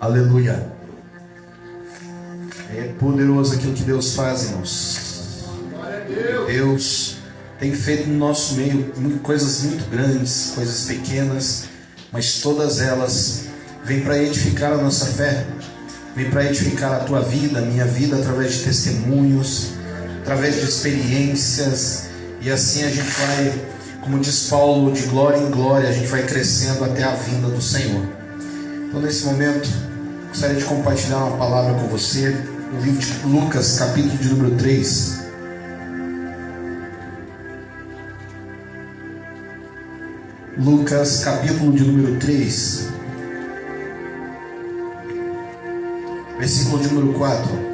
Aleluia. É poderoso aquilo que Deus faz, irmãos. Deus tem feito no nosso meio coisas muito grandes, coisas pequenas, mas todas elas vêm para edificar a nossa fé, vêm para edificar a tua vida, a minha vida, através de testemunhos, através de experiências, e assim a gente vai, como diz Paulo, de glória em glória, a gente vai crescendo até a vinda do Senhor. Então, nesse momento, gostaria de compartilhar uma palavra com você, no livro de Lucas, capítulo de número 3. Lucas, capítulo de número 3, versículo de número 4.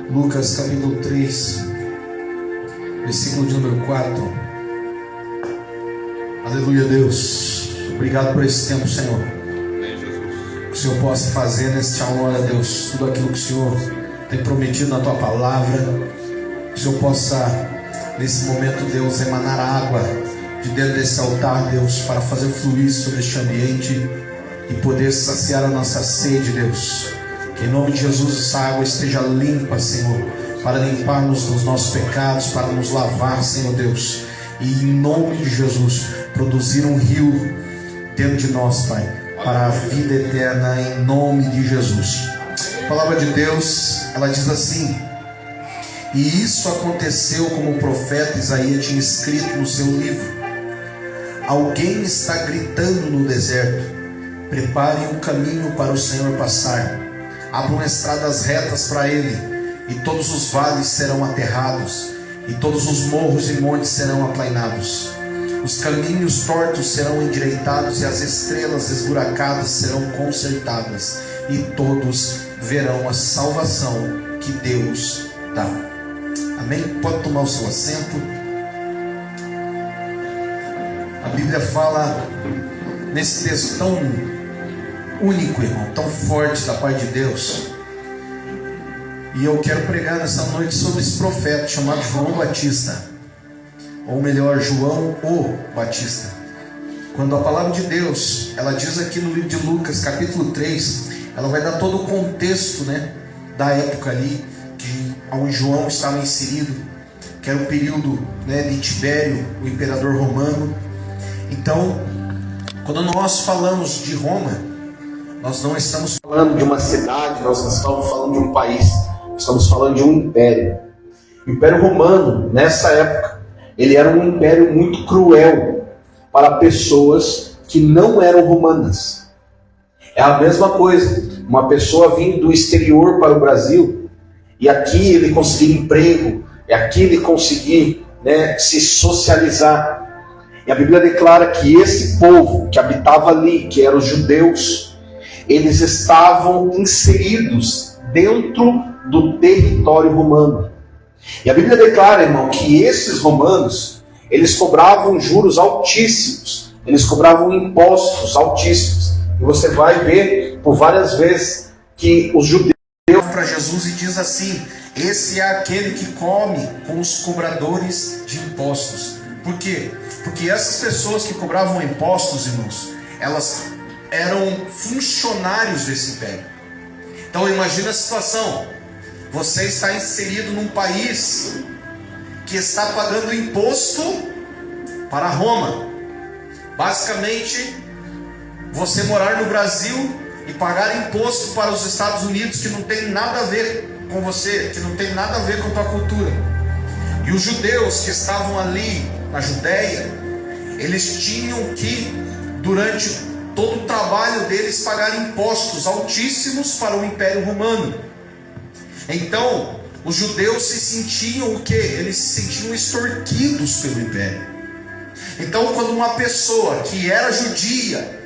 Lucas, capítulo 3, versículo de número 4. Aleluia, Deus. Obrigado por esse tempo, Senhor. Que o Senhor possa fazer nesta hora, Deus, tudo aquilo que o Senhor tem prometido na tua palavra. Que o Senhor possa, nesse momento, Deus, emanar água de dentro desse altar, Deus, para fazer fluir sobre este ambiente e poder saciar a nossa sede, Deus. Que em nome de Jesus essa água esteja limpa, Senhor, para limpar-nos dos nossos pecados, para nos lavar, Senhor Deus, e em nome de Jesus produzir um rio dentro de nós, Pai, para a vida eterna, em nome de Jesus. A palavra de Deus, ela diz assim: e isso aconteceu como o profeta Isaías tinha escrito no seu livro: alguém está gritando no deserto, preparem um caminho para o Senhor passar, abram estradas retas para ele, e todos os vales serão aterrados, e todos os morros e montes serão aplainados. Os caminhos tortos serão endireitados, e as estrelas esburacadas serão consertadas, e todos verão a salvação que Deus dá. Amém? Pode tomar o seu assento. A Bíblia fala nesse texto tão único, irmão, tão forte da parte de Deus. E eu quero pregar nessa noite sobre esse profeta chamado João Batista, ou melhor, João o Batista. Quando a palavra de Deus, ela diz aqui no livro de Lucas, capítulo 3, ela vai dar todo o contexto, da época ali, onde João estava inserido, que era o período, de Tibério, o imperador romano. Então, quando nós falamos de Roma, nós não estamos falando de uma cidade, nós não estamos falando de um país, estamos falando de um império. O Império Romano, nessa época, ele era um império muito cruel para pessoas que não eram romanas. É a mesma coisa, uma pessoa vindo do exterior para o Brasil, e aqui ele conseguir emprego, e aqui ele conseguir se socializar. E a Bíblia declara que esse povo que habitava ali, que eram os judeus, eles estavam inseridos dentro do território romano. E a Bíblia declara, irmão, que esses romanos, eles cobravam juros altíssimos, eles cobravam impostos altíssimos. E você vai ver por várias vezes que os judeus para Jesus e diz assim: esse é aquele que come com os cobradores de impostos. Por quê? Porque essas pessoas que cobravam impostos, irmãos, elas eram funcionários desse império. Então imagina a situação: você está inserido num país que está pagando imposto para Roma. Basicamente, você morar no Brasil e pagar imposto para os Estados Unidos, que não tem nada a ver com você, que não tem nada a ver com a tua cultura. E os judeus que estavam ali na Judéia, eles tinham que, durante todo o trabalho deles, pagar impostos altíssimos para o Império Romano. Então, os judeus se sentiam o quê? Eles se sentiam extorquidos pelo Império. Então, quando uma pessoa que era judia,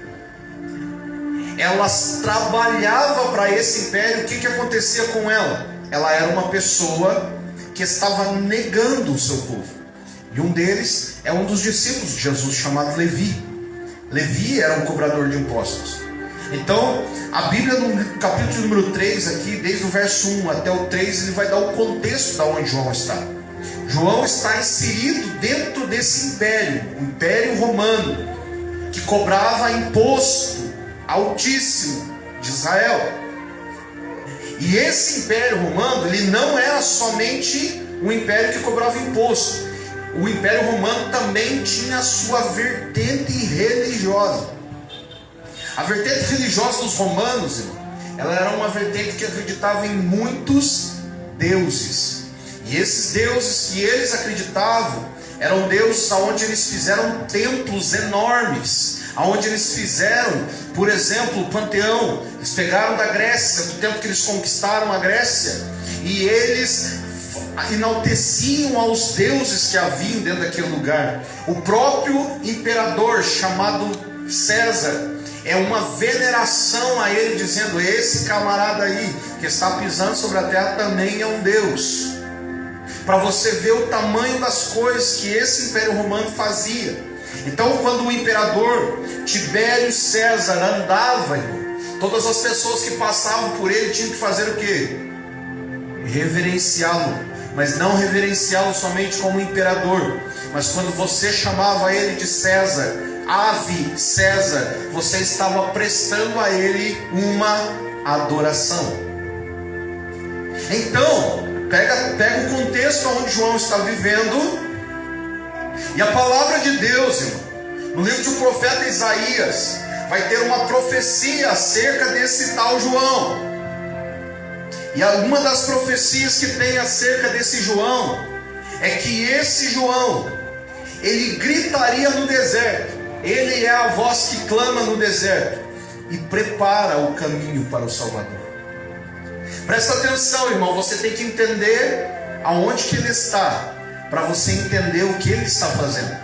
ela trabalhava para esse império, o que acontecia com ela? Ela era uma pessoa que estava negando o seu povo. E um deles é um dos discípulos de Jesus, chamado Levi. Levi era um cobrador de impostos. Então, a Bíblia no capítulo número 3 aqui, desde o verso 1 até o 3, ele vai dar o contexto de onde João está. João está inserido dentro desse império, o Império Romano, que cobrava imposto altíssimo de Israel. E esse Império Romano, ele não era somente um império que cobrava imposto. O Império Romano também tinha a sua vertente religiosa. A vertente religiosa dos romanos, irmão, ela era uma vertente que acreditava em muitos deuses. E esses deuses que eles acreditavam eram deuses onde eles fizeram templos enormes, onde eles fizeram, por exemplo, o Panteão. Eles pegaram da Grécia, do tempo que eles conquistaram a Grécia, e eles enalteciam aos deuses que haviam dentro daquele lugar. O próprio imperador, chamado César, é uma veneração a ele, dizendo: esse camarada aí que está pisando sobre a terra também é um deus. Para você ver o tamanho das coisas que esse Império Romano fazia. Então, quando o imperador Tibério César andava, todas as pessoas que passavam por ele tinham que fazer o quê? Reverenciá-lo. Mas não reverenciá-lo somente como imperador, mas quando você chamava ele de César, Ave César, você estava prestando a ele uma adoração. Então, pega o contexto onde João está vivendo, e a palavra de Deus, irmão, no livro do profeta Isaías, vai ter uma profecia acerca desse tal João. E uma das profecias que tem acerca desse João é que esse João, ele gritaria no deserto. Ele é a voz que clama no deserto e prepara o caminho para o Salvador. Presta atenção, irmão, você tem que entender aonde que ele está, para você entender o que ele está fazendo.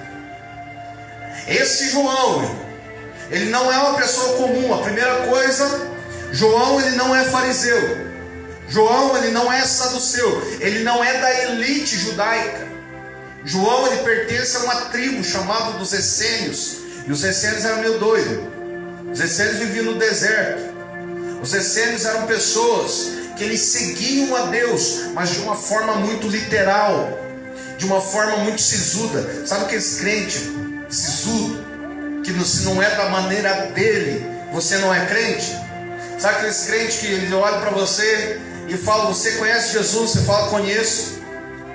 Esse João, irmão, ele não é uma pessoa comum. A primeira coisa, João, ele não é fariseu. João, ele não é saduceu. Ele não é da elite judaica. João, ele pertence a uma tribo chamada dos essênios. E os essênios eram meio doidos. Os essênios viviam no deserto. Os essênios eram pessoas que eles seguiam a Deus, mas de uma forma muito literal, de uma forma muito sisuda. Sabe aqueles crentes sisudo, que se não é da maneira dele, você não é crente? Sabe aqueles crentes que ele olha para você e fala: você conhece Jesus? Você fala: conheço.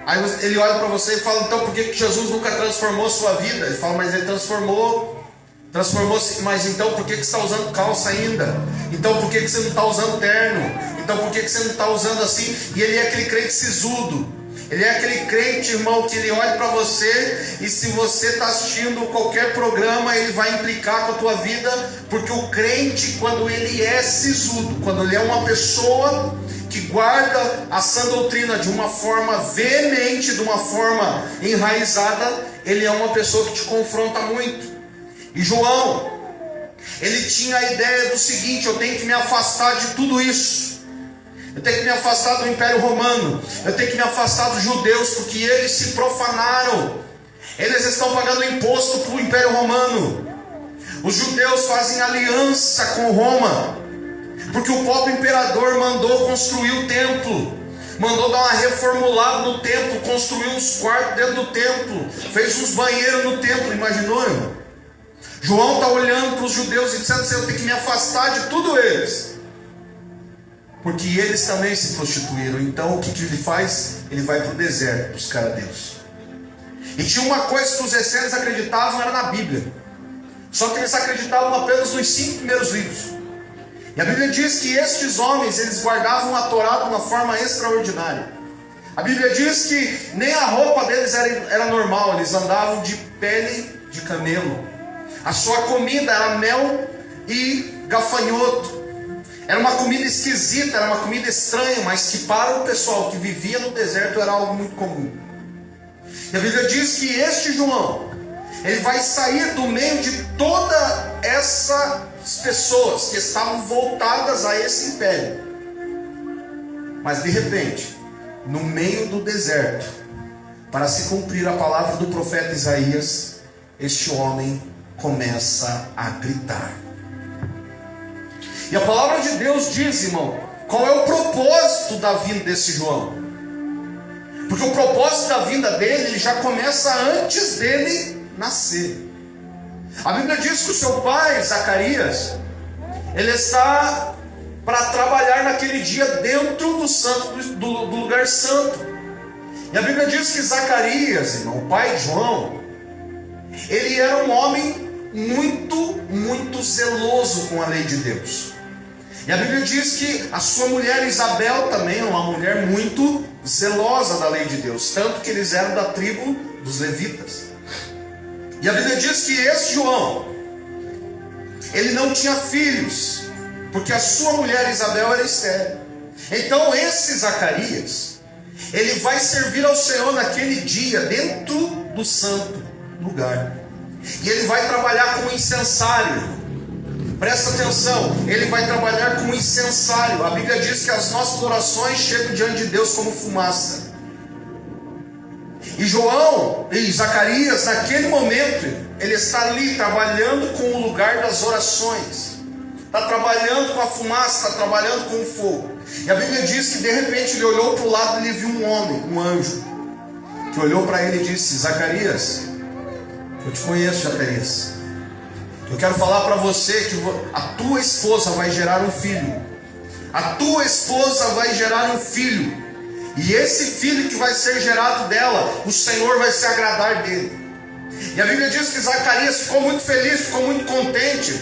Aí ele olha para você e fala: então por que Jesus nunca transformou sua vida? Ele fala: mas ele transformou, mas então por que você está usando calça ainda? Então por que você não está usando terno? Então por que você não está usando assim? E ele é aquele crente sisudo. Ele é aquele crente, irmão, que ele olha para você, e se você está assistindo qualquer programa, ele vai implicar com a tua vida, porque o crente, quando ele é sisudo, quando ele é uma pessoa que guarda a sã doutrina de uma forma veemente, de uma forma enraizada, ele é uma pessoa que te confronta muito. E João, ele tinha a ideia do seguinte: eu tenho que me afastar de tudo isso. Eu tenho que me afastar do Império Romano. Eu tenho que me afastar dos judeus, porque eles se profanaram. Eles estão pagando imposto para o Império Romano. Os judeus fazem aliança com Roma, porque o próprio imperador mandou construir o templo, mandou dar uma reformulada no templo, construiu uns quartos dentro do templo, fez uns banheiros no templo. Imaginou, irmão? João está olhando para os judeus e dizendo assim: eu tenho que me afastar de tudo eles, porque eles também se prostituíram. Então o que ele faz? Ele vai para o deserto buscar a Deus. E tinha uma coisa que os essênios acreditavam, era na Bíblia. Só que eles acreditavam apenas nos 5 primeiros livros. E a Bíblia diz que estes homens, eles guardavam a Torá de uma forma extraordinária. A Bíblia diz que nem a roupa deles era normal. Eles andavam de pele de camelo. A sua comida era mel e gafanhoto. Era uma comida esquisita, era uma comida estranha, mas que para o pessoal que vivia no deserto era algo muito comum. E a Bíblia diz que este João, ele vai sair do meio de todas essas pessoas que estavam voltadas a esse império. Mas de repente, no meio do deserto, para se cumprir a palavra do profeta Isaías, este homem começa a gritar. E a palavra de Deus diz, irmão, qual é o propósito da vinda desse João? Porque o propósito da vinda dele, ele já começa antes dele nascer. A Bíblia diz que o seu pai, Zacarias, ele está para trabalhar naquele dia dentro do lugar santo. E a Bíblia diz que Zacarias, irmão, o pai de João, ele era um homem muito zeloso com a lei de Deus. E a Bíblia diz que a sua mulher Isabel também é uma mulher muito zelosa da lei de Deus, tanto que eles eram da tribo dos levitas. E a Bíblia diz que esse João, ele não tinha filhos, porque a sua mulher Isabel era estéril. Então esse Zacarias, ele vai servir ao Senhor naquele dia, dentro do santo lugar. E ele vai trabalhar com incensário. Presta atenção, ele vai trabalhar com incensário. A Bíblia diz que as nossas orações chegam diante de Deus como fumaça. E Zacarias, naquele momento, ele está ali trabalhando com o lugar das orações. Está trabalhando com a fumaça, está trabalhando com o fogo. E a Bíblia diz que de repente ele olhou para o lado e ele viu um homem, um anjo, que olhou para ele e disse: Zacarias, eu te conheço, Zacarias. Eu quero falar para você que a tua esposa vai gerar um filho. A tua esposa vai gerar um filho. E esse filho que vai ser gerado dela, o Senhor vai se agradar dele. E a Bíblia diz que Zacarias ficou muito feliz, ficou muito contente.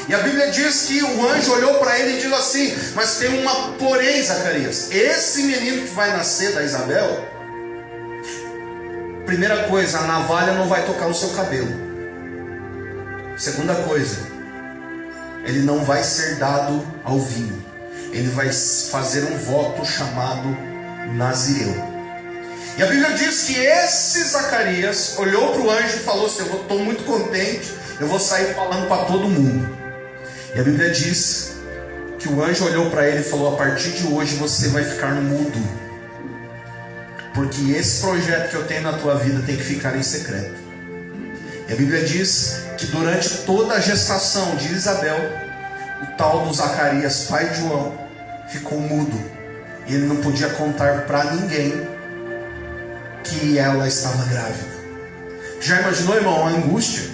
E a Bíblia diz que o anjo olhou para ele e disse assim: mas tem uma porém, Zacarias. Esse menino que vai nascer da Isabel, primeira coisa, a navalha não vai tocar o seu cabelo. Segunda coisa, ele não vai ser dado ao vinho. Ele vai fazer um voto chamado Nazireu. E a Bíblia diz que esse Zacarias olhou para o anjo e falou assim: eu estou muito contente, eu vou sair falando para todo mundo. E a Bíblia diz que o anjo olhou para ele e falou: a partir de hoje você vai ficar no mudo, porque esse projeto que eu tenho na tua vida tem que ficar em secreto. E a Bíblia diz que durante toda a gestação de Isabel, o tal do Zacarias, pai de João, ficou mudo. E ele não podia contar para ninguém que ela estava grávida. Já imaginou, irmão, a angústia?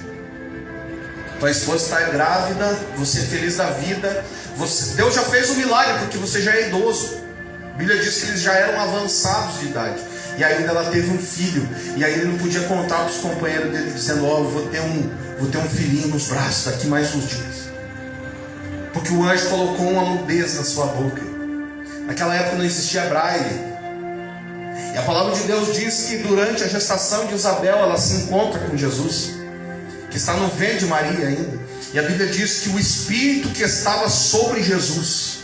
Tua esposa está grávida, você é feliz da vida. Deus já fez um milagre, porque você já é idoso. A Bíblia diz que eles já eram avançados de idade. E ainda ela teve um filho. E aí ele não podia contar para os companheiros dele, dizendo: ó, eu vou ter um filhinho nos braços daqui mais uns dias. Porque o anjo colocou uma mudez na sua boca. Naquela época não existia braille. E a palavra de Deus diz que durante a gestação de Isabel, ela se encontra com Jesus, que está no ventre de Maria ainda. E a Bíblia diz que o Espírito que estava sobre Jesus,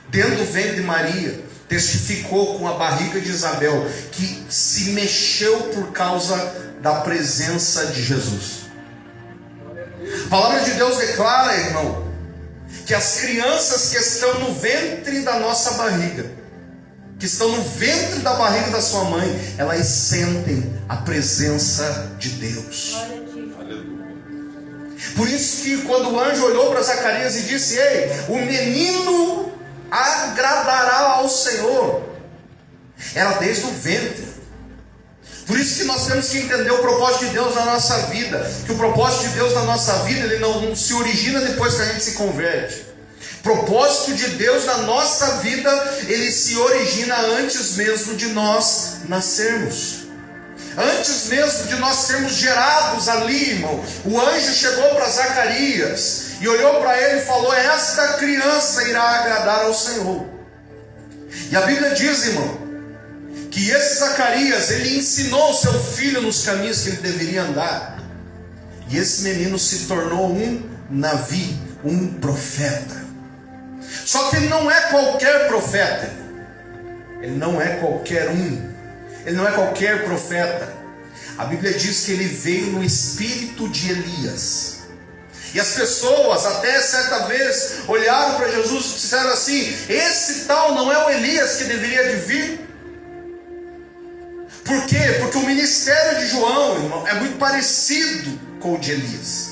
dentro do ventre de Maria, testificou com a barriga de Isabel, que se mexeu por causa da presença de Jesus. A palavra de Deus declara, irmão, que as crianças que estão no ventre da nossa barriga, que estão no ventre da barriga da sua mãe, elas sentem a presença de Deus. Por isso que quando o anjo olhou para Zacarias e disse: ei, o menino agradará ao Senhor, era desde o ventre. Por isso que nós temos que entender o propósito de Deus na nossa vida, que o propósito de Deus na nossa vida, ele não se origina depois que a gente se converte. O propósito de Deus na nossa vida, ele se origina antes mesmo de nós nascermos, antes mesmo de nós sermos gerados ali, irmão. O anjo chegou para Zacarias e olhou para ele e falou: esta criança irá agradar ao Senhor. E a Bíblia diz, irmão, que esse Zacarias, ele ensinou seu filho nos caminhos que ele deveria andar. E esse menino se tornou um Navi, um profeta. Só que ele não é qualquer profeta. Ele não é qualquer um. Ele não é qualquer profeta. A Bíblia diz que ele veio no espírito de Elias. E as pessoas até certa vez olharam para Jesus e disseram assim: esse tal não é o Elias que deveria de vir? Por quê? Porque o ministério de João, irmão, é muito parecido com o de Elias.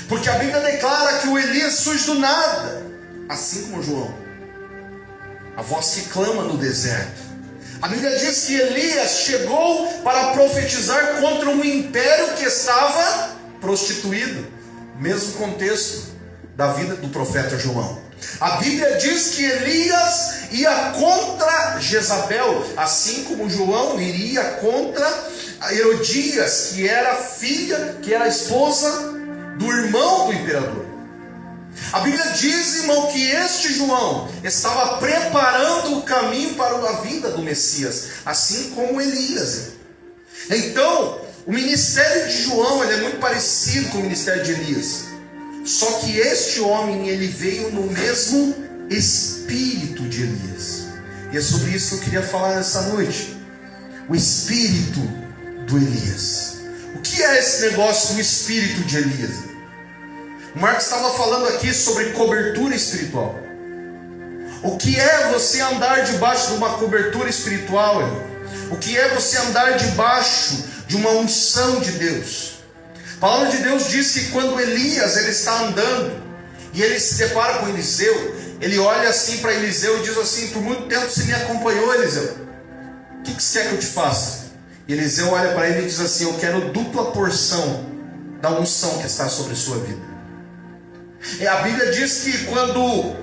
Porque a Bíblia declara que o Elias surge do nada, assim como João. A voz que clama no deserto, A Bíblia diz que Elias chegou para profetizar contra um império que estava prostituído. Mesmo contexto da vida do profeta João. A Bíblia diz que Elias ia contra Jezabel, assim como João iria contra Herodias, que era a esposa do irmão do imperador. A Bíblia diz, irmão, que este João estava preparando o caminho para a vinda do Messias, assim como Elias. Então, o ministério de João ele é muito parecido com o ministério de Elias. Só que este homem ele veio no mesmo espírito de Elias. E é sobre isso que eu queria falar nessa noite. O espírito do Elias. O que é esse negócio do espírito de Elias? O Marcos estava falando aqui sobre cobertura espiritual. O que é você andar debaixo de uma cobertura espiritual, irmão? O que é você andar debaixo de uma unção de Deus? A palavra de Deus diz que quando Elias ele está andando e ele se depara com Eliseu, ele olha assim para Eliseu e diz assim: por muito tempo você me acompanhou, Eliseu, o que você quer que eu te faça? E Eliseu olha para ele e diz assim: eu quero dupla porção da unção que está sobre a sua vida. E a Bíblia diz que quando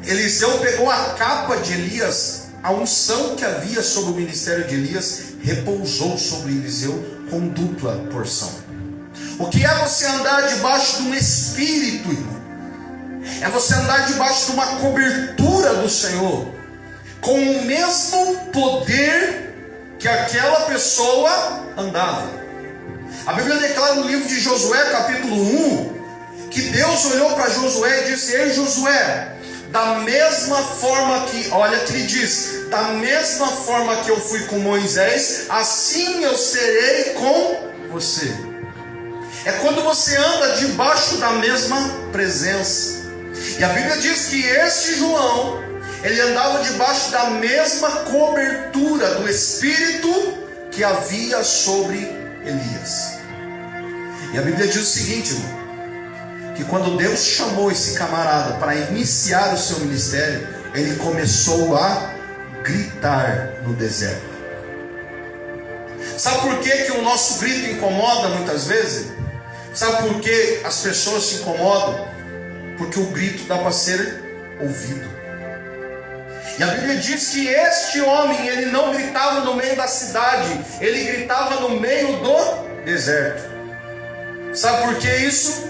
Eliseu pegou a capa de Elias, a unção que havia sobre o ministério de Elias repousou sobre Eliseu com dupla porção. O que é você andar debaixo de um espírito, irmão? É você andar debaixo de uma cobertura do Senhor, com o mesmo poder que aquela pessoa andava. A Bíblia declara no livro de Josué, capítulo 1, que Deus olhou para Josué e disse: ei Josué, da mesma forma que, olha que ele diz, da mesma forma que eu fui com Moisés, assim eu serei com você. É quando você anda debaixo da mesma presença. E a Bíblia diz que este João, ele andava debaixo da mesma cobertura do Espírito que havia sobre Elias. E a Bíblia diz o seguinte, irmão, que quando Deus chamou esse camarada para iniciar o seu ministério, ele começou a gritar no deserto. Sabe por que o nosso grito incomoda muitas vezes? Sabe por que as pessoas se incomodam? Porque o grito dá para ser ouvido. E a Bíblia diz que este homem, ele não gritava no meio da cidade, ele gritava no meio do deserto. Sabe por que isso?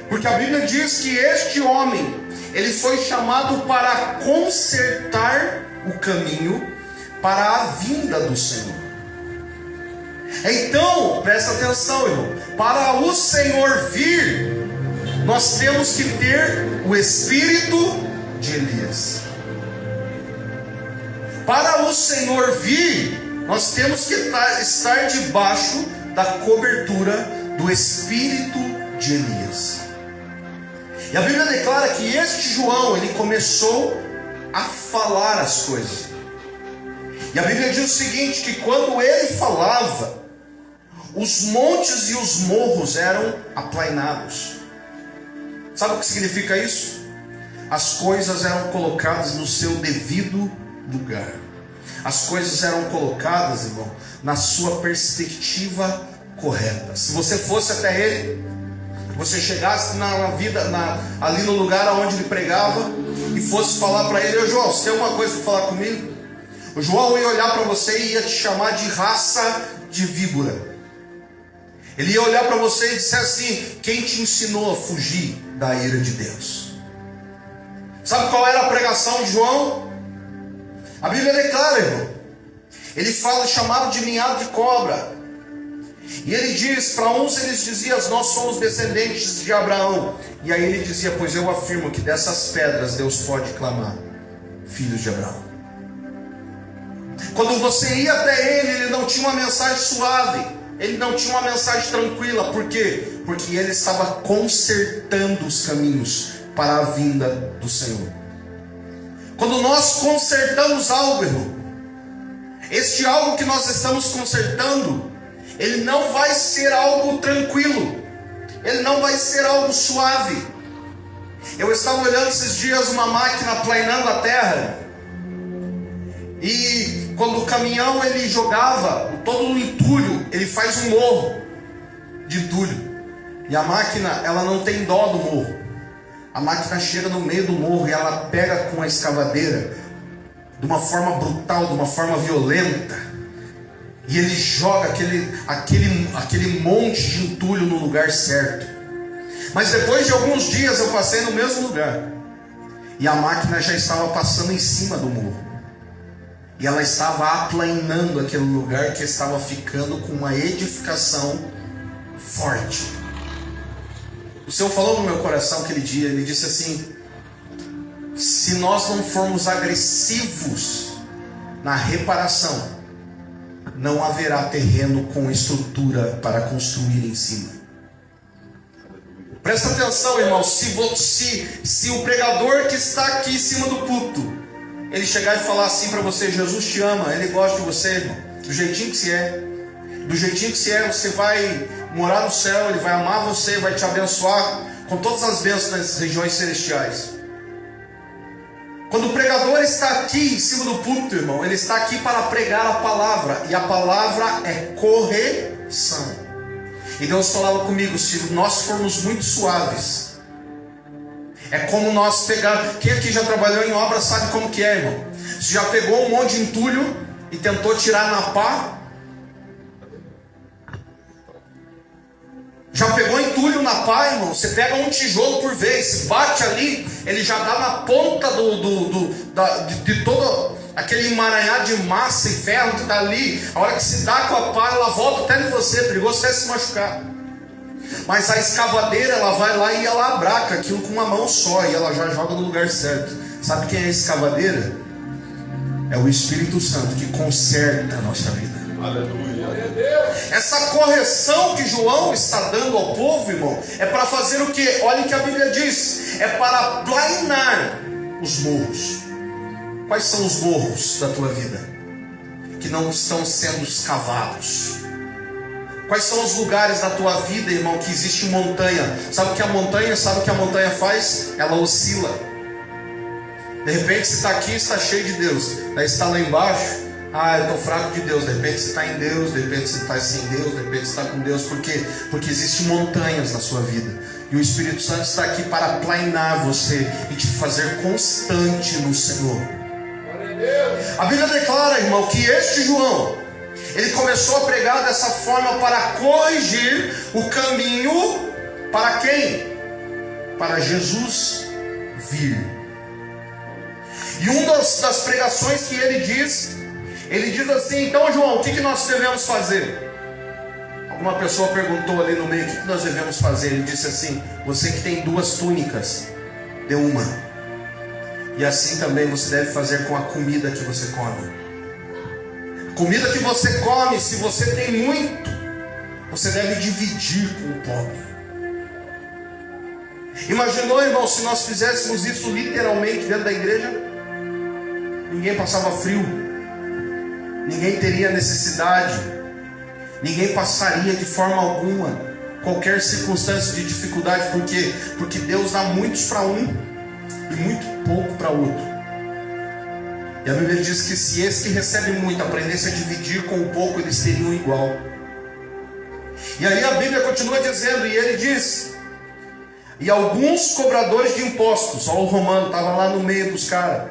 Porque a Bíblia diz que este homem, ele foi chamado para consertar o caminho para a vinda do Senhor. Então, presta atenção, irmão. Para o Senhor vir, nós temos que ter o espírito de Elias. Para o Senhor vir, nós temos que estar debaixo da cobertura do espírito de Elias. E a Bíblia declara que este João, ele começou a falar as coisas. E a Bíblia diz o seguinte, que quando ele falava, os montes e os morros eram aplainados. Sabe o que significa isso? As coisas eram colocadas no seu devido lugar. As coisas eram colocadas, irmão, na sua perspectiva correta. Se você fosse até ele, você chegasse ali no lugar onde ele pregava e fosse falar para ele: ô João, você tem alguma coisa para falar comigo? O João ia olhar para você e ia te chamar de raça de víbora. Ele ia olhar para você e dizer assim: quem te ensinou a fugir da ira de Deus? Sabe qual era a pregação de João? A Bíblia declara, irmão, ele fala, chamado de ninhado de cobra. E ele diz, para uns eles diziam: nós somos descendentes de Abraão. E aí ele dizia: pois eu afirmo que dessas pedras Deus pode clamar filhos de Abraão. Quando você ia até ele, ele não tinha uma mensagem suave, ele não tinha uma mensagem tranquila. Por quê? Porque ele estava consertando os caminhos para a vinda do Senhor. Quando nós consertamos algo, irmão, este algo que nós estamos consertando, ele não vai ser algo tranquilo, ele não vai ser algo suave. Eu estava olhando esses dias uma máquina planando a terra, e quando o caminhão ele jogava todo o entulho, ele faz um morro de entulho. E a máquina, ela não tem dó do morro. A máquina chega no meio do morro e ela pega com a escavadeira de uma forma brutal, de uma forma violenta, e ele joga aquele monte de entulho no lugar certo. Mas depois de alguns dias eu passei no mesmo lugar, e a máquina já estava passando em cima do morro, e ela estava aplanando aquele lugar que estava ficando com uma edificação forte. O Senhor falou no meu coração aquele dia, Ele disse assim: se nós não formos agressivos na reparação, não haverá terreno com estrutura para construir em cima. Presta atenção, irmão. Se o pregador que está aqui em cima do púlpito, ele chegar e falar assim para você: Jesus te ama, Ele gosta de você, irmão, do jeitinho que você é, do jeitinho que você é, você vai morar no céu, Ele vai amar você, vai te abençoar com todas as bênçãos das regiões celestiais. Quando o pregador está aqui em cima do púlpito, irmão, ele está aqui para pregar a palavra, e a palavra é correção. E Deus falava comigo: se nós formos muito suaves, é como nós pegar. Quem aqui já trabalhou em obra sabe como que é, irmão. Você já pegou um monte de entulho e tentou tirar na pá? Já pegou entulho na pá, irmão? Você pega um tijolo por vez, bate ali, ele já dá na ponta de todo aquele emaranhado de massa e ferro que está ali. A hora que se dá com a pá, ela volta até em você, é perigoso até se machucar. Mas a escavadeira, ela vai lá e ela abraca aquilo com uma mão só, e ela já joga no lugar certo. Sabe quem é a escavadeira? É o Espírito Santo que conserta a nossa vida. Aleluia. Essa correção que João está dando ao povo, irmão, é para fazer o quê? Olha o que a Bíblia diz: é para aplanar os morros. Quais são os morros da tua vida que não estão sendo escavados? Quais são os lugares da tua vida, irmão, que existe montanha? Sabe o que a montanha faz? Ela oscila. De repente você está aqui e está cheio de Deus, daí você está lá embaixo: ah, eu estou fraco de Deus. De repente você está em Deus, de repente você está sem Deus, de repente você está com Deus. Por quê? Porque existem montanhas na sua vida, e o Espírito Santo está aqui para aplanar você e te fazer constante no Senhor. A Bíblia declara, irmão, que este João, ele começou a pregar dessa forma para corrigir o caminho para quem? Para Jesus vir. E uma das pregações que ele diz assim: então, João, o que nós devemos fazer? Alguma pessoa perguntou ali no meio: o que nós devemos fazer? Ele disse assim: você que tem 2 túnicas, dê uma. E assim também você deve fazer com a comida que você come. Comida que você come, se você tem muito, você deve dividir com o pobre. Imaginou, irmão, se nós fizéssemos isso literalmente dentro da igreja? Ninguém passava frio, ninguém teria necessidade, ninguém passaria de forma alguma qualquer circunstância de dificuldade. Por quê? Porque Deus dá muitos para um e muito pouco para outro. E a Bíblia diz que se esse que recebe muito aprendesse a dividir com o pouco, eles teriam igual. E aí a Bíblia continua dizendo, e ele diz: e alguns cobradores de impostos, ó, o romano estava lá no meio dos caras,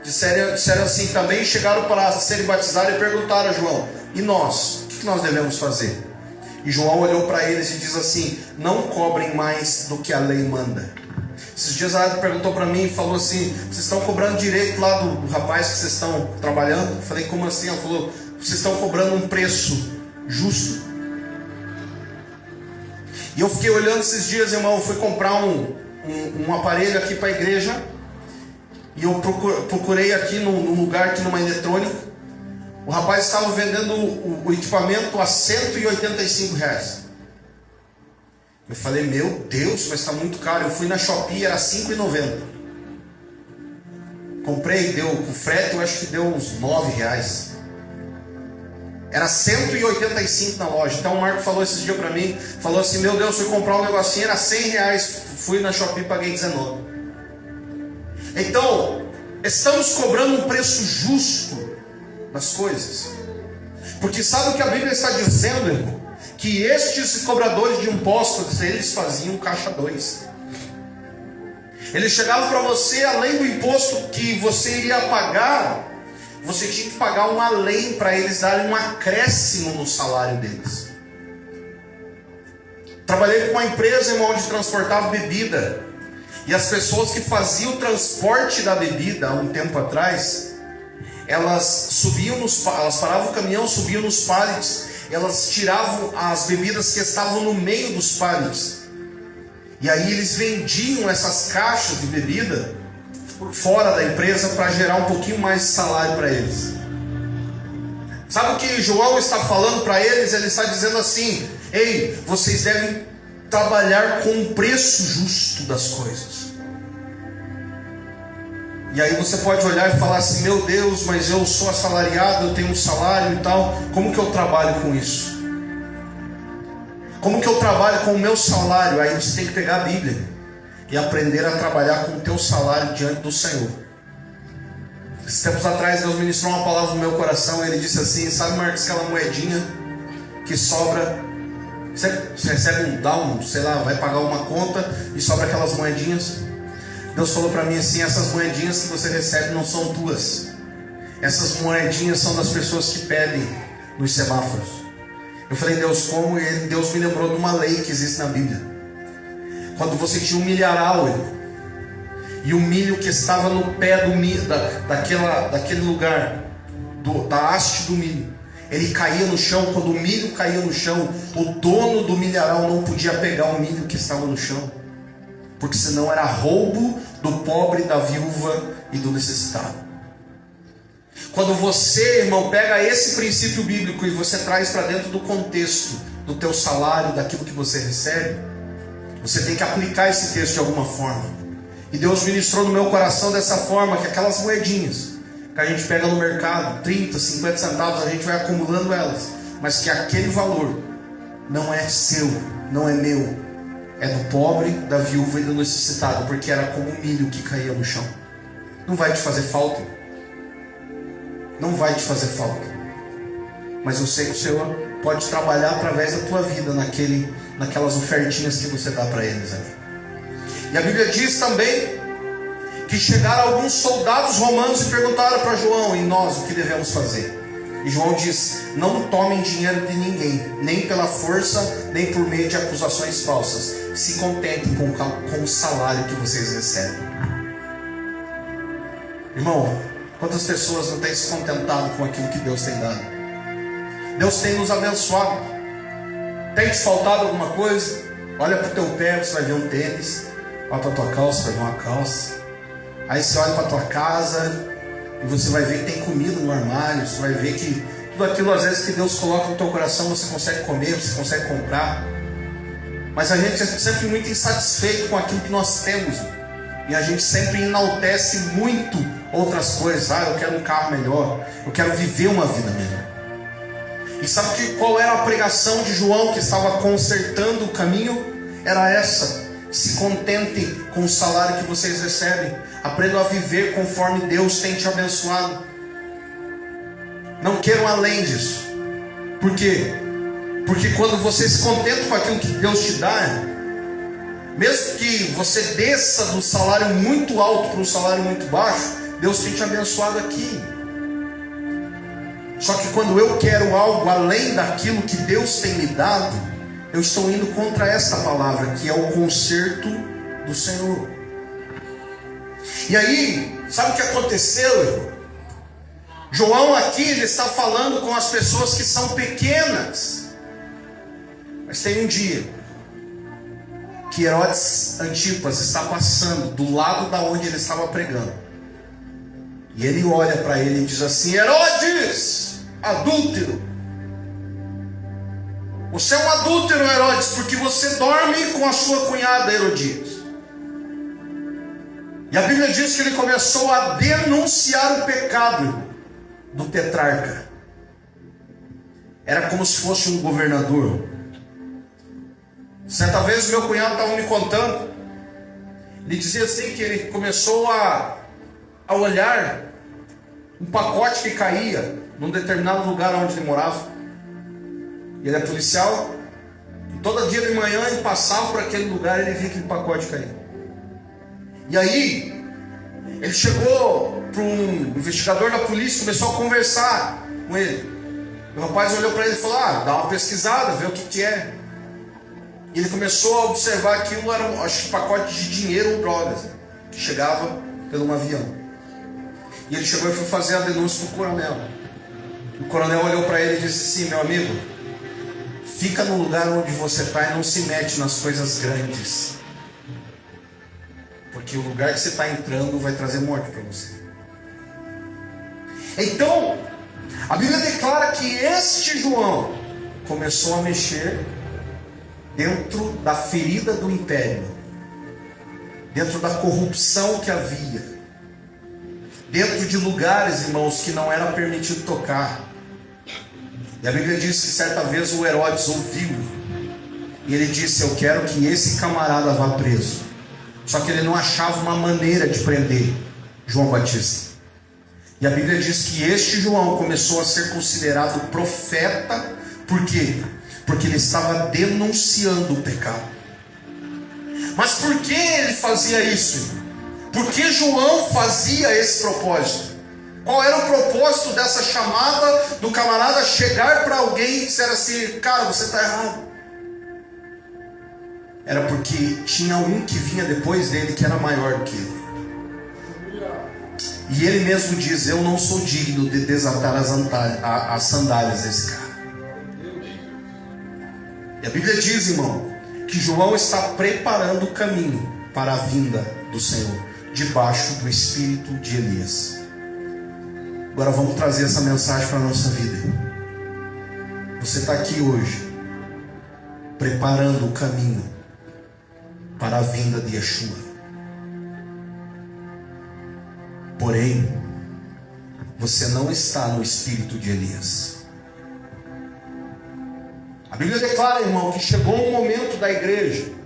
disseram assim também, chegaram para serem batizados e perguntaram a João: e nós? O que nós devemos fazer? E João olhou para eles e diz assim: não cobrem mais do que a lei manda. Esses dias a Ada perguntou para mim e falou assim: vocês estão cobrando direito lá do rapaz que vocês estão trabalhando? Eu falei: como assim? Ela falou: vocês estão cobrando um preço justo. E eu fiquei olhando esses dias, irmão. Eu fui comprar um aparelho aqui para a igreja, e eu procurei aqui num lugar, aqui numa eletrônica. O rapaz estava vendendo o equipamento a R$185. Eu falei: meu Deus, mas está muito caro. Eu fui na Shopee, era R$5,90. Comprei, deu com frete, eu acho que deu uns R$9. Era R$185 na loja. Então o Marco falou esses dias para mim, falou assim: meu Deus, fui comprar um negocinho, era R$100. Fui na Shopee, paguei R$19. Então, estamos cobrando um preço justo nas coisas. Porque sabe o que a Bíblia está dizendo, irmão? Que estes cobradores de impostos, eles faziam caixa 2. Eles chegavam para você, além do imposto que você iria pagar, você tinha que pagar um além para eles darem um acréscimo no salário deles. Trabalhei com uma empresa, irmão, onde transportava bebida. E as pessoas que faziam o transporte da bebida há um tempo atrás, elas paravam o caminhão, subiam nos pallets, elas tiravam as bebidas que estavam no meio dos pallets. E aí eles vendiam essas caixas de bebida fora da empresa para gerar um pouquinho mais de salário para eles. Sabe o que João está falando para eles? Ele está dizendo assim: ei, vocês devem trabalhar com o preço justo das coisas. E aí você pode olhar e falar assim: meu Deus, mas eu sou assalariado, eu tenho um salário e tal, como que eu trabalho com isso? Como que eu trabalho com o meu salário? Aí você tem que pegar a Bíblia e aprender a trabalhar com o teu salário diante do Senhor. Esses tempos atrás Deus ministrou uma palavra no meu coração. Ele disse assim: sabe, Marcos, aquela moedinha que sobra, você recebe sei lá, vai pagar uma conta e sobra aquelas moedinhas. Deus falou para mim assim: essas moedinhas que você recebe não são tuas. Essas moedinhas são das pessoas que pedem nos semáforos. Eu falei: Deus, como? E Deus me lembrou de uma lei que existe na Bíblia. Quando você tinha um milharal, e o milho que estava no pé do milho, daquele lugar, da haste do milho, ele caía no chão. Quando o milho caía no chão, o dono do milharal não podia pegar o milho que estava no chão, porque senão era roubo do pobre, da viúva e do necessitado. Quando você, irmão, pega esse princípio bíblico e você traz para dentro do contexto do teu salário, daquilo que você recebe, você tem que aplicar esse texto de alguma forma. E Deus ministrou no meu coração dessa forma, que aquelas moedinhas que a gente pega no mercado, 30, 50 centavos, a gente vai acumulando elas, mas que aquele valor não é seu, não é meu, é do pobre, da viúva e do necessitado, porque era como um milho que caía no chão. Não vai te fazer falta, não vai te fazer falta, mas eu sei que o Senhor pode trabalhar através da tua vida naquelas ofertinhas que você dá para eles ali. E a Bíblia diz também que chegaram alguns soldados romanos e perguntaram para João: e nós, o que devemos fazer? E João diz: não tomem dinheiro de ninguém, nem pela força, nem por meio de acusações falsas. Se contentem com o salário que vocês recebem. Irmão, quantas pessoas não têm se contentado com aquilo que Deus tem dado? Deus tem nos abençoado. Tem te faltado alguma coisa? Olha para o teu pé, você vai ver um tênis. Olha para a tua calça, vai ver uma calça. Aí você olha para a tua casa e você vai ver que tem comida no armário. Você vai ver que tudo aquilo às vezes que Deus coloca no teu coração, você consegue comer, você consegue comprar. Mas a gente é sempre muito insatisfeito com aquilo que nós temos. E a gente sempre enaltece muito outras coisas. Eu quero um carro melhor, eu quero viver uma vida melhor. E sabe qual era a pregação de João, que estava consertando o caminho? Era essa: se contentem com o salário que vocês recebem. Aprendam a viver conforme Deus tem te abençoado. Não queiram além disso. Por quê? Porque quando você se contenta com aquilo que Deus te dá, mesmo que você desça do salário muito alto para um salário muito baixo, Deus tem te abençoado aqui. Só que quando eu quero algo além daquilo que Deus tem me dado, eu estou indo contra esta palavra, que é o conserto do Senhor. E aí, sabe o que aconteceu, irmão? João aqui, ele está falando com as pessoas que são pequenas. Mas tem um dia que Herodes Antipas está passando do lado da onde ele estava pregando. E ele olha para ele e diz assim: Herodes, adúltero, você é um adúltero, Herodes, porque você dorme com a sua cunhada Herodias. E a Bíblia diz que ele começou a denunciar o pecado do tetrarca. Era como se fosse um governador. Certa vez meu cunhado estava me contando, ele dizia assim que ele começou a olhar um pacote que caía num determinado lugar onde ele morava. Ele é policial. E todo dia de manhã ele passava por aquele lugar e ele via aquele pacote cair. E aí, ele chegou para um investigador da polícia, começou a conversar com ele. O rapaz olhou para ele e falou: dá uma pesquisada, vê o que é. E ele começou a observar que aquilo era, acho que, pacote de dinheiro ou drogas, que chegava pelo avião. E ele chegou e foi fazer a denúncia para o coronel. O coronel olhou para ele e disse assim: meu amigo, fica no lugar onde você está e não se mete nas coisas grandes, porque o lugar que você está entrando vai trazer morte para você. Então, a Bíblia declara que este João começou a mexer dentro da ferida do império, dentro da corrupção que havia, dentro de lugares, irmãos, que não era permitido tocar. E a Bíblia diz que certa vez o Herodes ouviu, e ele disse: eu quero que esse camarada vá preso. Só que ele não achava uma maneira de prender João Batista. E a Bíblia diz que este João começou a ser considerado profeta. Por quê? Porque ele estava denunciando o pecado. Mas por que ele fazia isso? Por que João fazia esse propósito? Qual era o propósito dessa chamada do camarada chegar para alguém e dizer assim: cara, você está errado? Era porque tinha um que vinha depois dele que era maior do que ele. E ele mesmo diz: eu não sou digno de desatar as sandálias desse cara. E a Bíblia diz, irmão, que João está preparando o caminho para a vinda do Senhor, debaixo do espírito de Elias. Agora vamos trazer essa mensagem para a nossa vida. Você está aqui hoje, preparando o caminho para a vinda de Yeshua. Porém, você não está no espírito de Elias. A Bíblia declara, irmão, que chegou um momento da igreja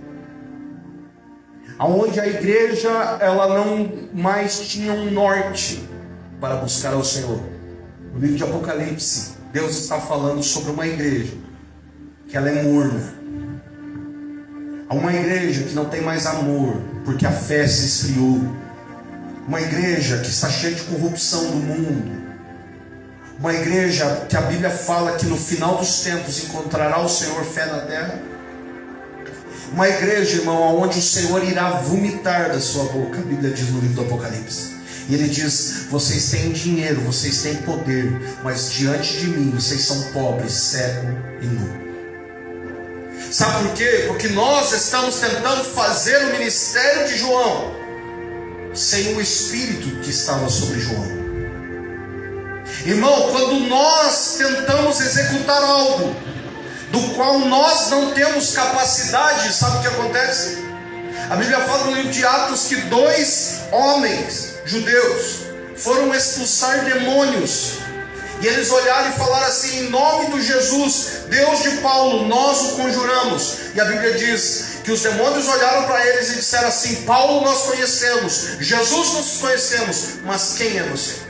onde a igreja ela não mais tinha um norte para buscar ao Senhor. No livro de Apocalipse, Deus está falando sobre uma igreja que ela é morna. Há uma igreja que não tem mais amor, porque a fé se esfriou. Uma igreja que está cheia de corrupção do mundo. Uma igreja que a Bíblia fala que no final dos tempos encontrará o Senhor fé na terra. Uma igreja, irmão, onde o Senhor irá vomitar da sua boca. A Bíblia diz no livro do Apocalipse. E ele diz: vocês têm dinheiro, vocês têm poder, mas diante de mim vocês são pobres, cegos e nus. Sabe por quê? Porque nós estamos tentando fazer o ministério de João sem o Espírito que estava sobre João. Irmão, quando nós tentamos executar algo do qual nós não temos capacidade, sabe o que acontece? A Bíblia fala no livro de Atos que 2 homens judeus foram expulsar demônios. E eles olharam e falaram assim: em nome do Jesus, Deus de Paulo, nós o conjuramos. E a Bíblia diz que os demônios olharam para eles e disseram assim: Paulo nós conhecemos, Jesus nós conhecemos, mas quem é você?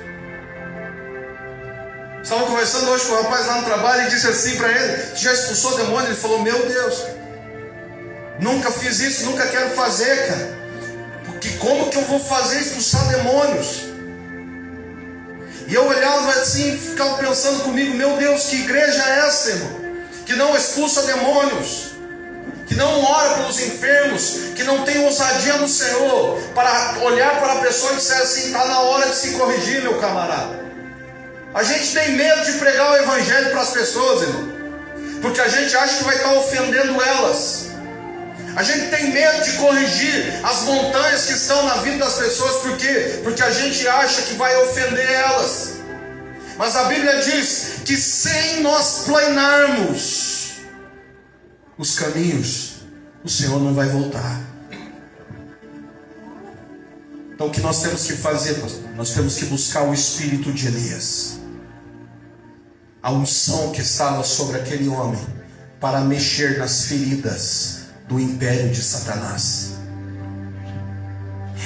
Estava conversando hoje com um rapaz lá no trabalho e disse assim para ele: você já expulsou demônio? Ele falou: meu Deus, nunca fiz isso, nunca quero fazer, cara. Porque como que eu vou fazer expulsar demônios? E eu olhava assim e ficava pensando comigo: meu Deus, que igreja é essa, irmão? Que não expulsa demônios, que não ora pelos enfermos, que não tem ousadia no Senhor para olhar para a pessoa e dizer assim: está na hora de se corrigir, meu camarada. A gente tem medo de pregar o evangelho para as pessoas, irmão, porque a gente acha que vai estar ofendendo elas. A gente tem medo de corrigir as montanhas que estão na vida das pessoas. Por quê? Porque a gente acha que vai ofender elas. Mas a Bíblia diz que sem nós planarmos os caminhos, o Senhor não vai voltar. Então o que nós temos que fazer, pastor? Nós temos que buscar o espírito de Elias, a unção que estava sobre aquele homem, para mexer nas feridas do império de Satanás.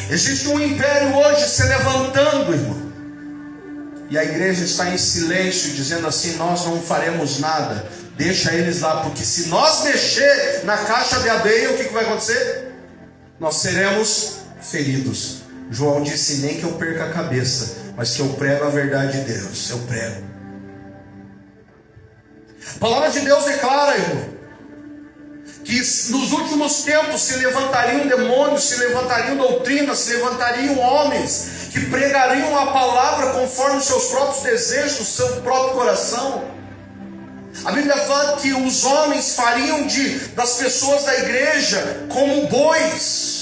Existe um império hoje se levantando, irmão. e a igreja está em silêncio, dizendo assim: nós não faremos nada, deixa eles lá, porque se nós mexer na caixa de areia, o que vai acontecer? Nós seremos feridos. João disse: nem que eu perca a cabeça, mas que eu prego a verdade de Deus. Eu prego. A palavra de Deus declara, irmão, que nos últimos tempos se levantariam demônios, se levantariam doutrinas, se levantariam homens que pregariam a palavra conforme os seus próprios desejos, o seu próprio coração. A Bíblia fala que os homens fariam das pessoas da igreja como bois.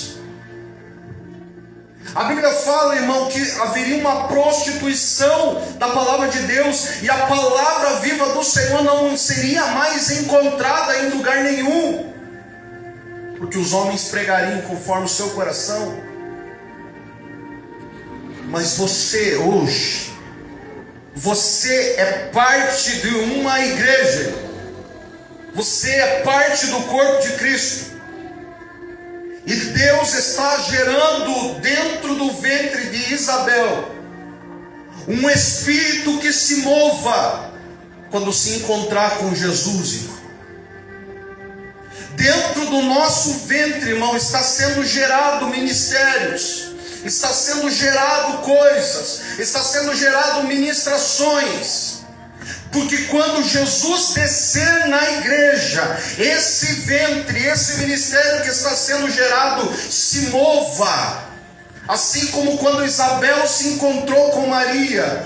A Bíblia fala, irmão, que haveria uma prostituição da palavra de Deus, e a palavra viva do Senhor não seria mais encontrada em lugar nenhum, porque os homens pregariam conforme o seu coração. Mas você hoje, você é parte de uma igreja, você é parte do corpo de Cristo, e Deus está gerando dentro do ventre de Isabel um espírito que se mova quando se encontrar com Jesus, irmão. Dentro do nosso ventre, irmão, está sendo gerado ministérios, está sendo gerado coisas, está sendo gerado ministrações. Porque quando Jesus descer na igreja, esse ventre, esse ministério que está sendo gerado se mova. Assim como quando Isabel se encontrou com Maria.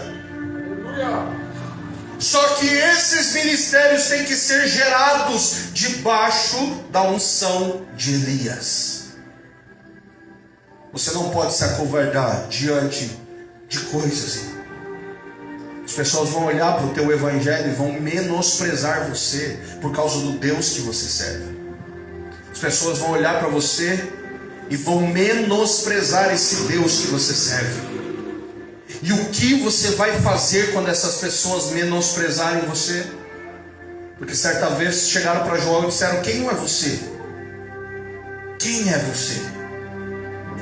Só que esses ministérios têm que ser gerados debaixo da unção de Elias. Você não pode se acovardar diante de coisas, irmão. As pessoas vão olhar para o teu evangelho e vão menosprezar você por causa do Deus que você serve. As pessoas vão olhar para você e vão menosprezar esse Deus que você serve. E o que você vai fazer quando essas pessoas menosprezarem você? Porque certa vez chegaram para João e disseram: quem é você? Quem é você?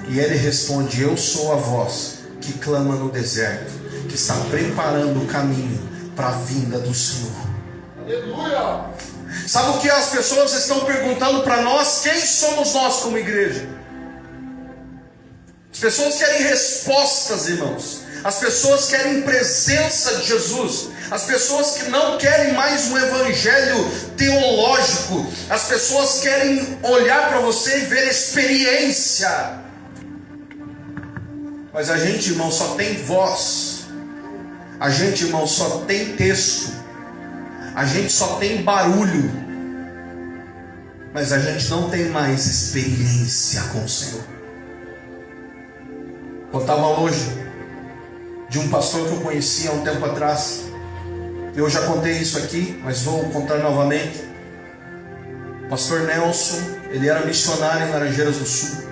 E ele responde: eu sou a voz que clama no deserto, que está preparando o caminho para a vinda do Senhor. Aleluia! Sabe o que as pessoas estão perguntando para nós? Quem somos nós como igreja? As pessoas querem respostas, irmãos. As pessoas querem presença de Jesus. As pessoas que não querem mais um evangelho teológico. As pessoas querem olhar para você e ver experiência. Mas a gente, irmão, só tem voz. A gente, irmão, só tem texto. A gente só tem barulho. Mas a gente não tem mais experiência com o Senhor. Contava hoje de um pastor que eu conhecia há um tempo atrás. Eu já contei isso aqui, mas vou contar novamente. O pastor Nelson, ele era missionário em Laranjeiras do Sul,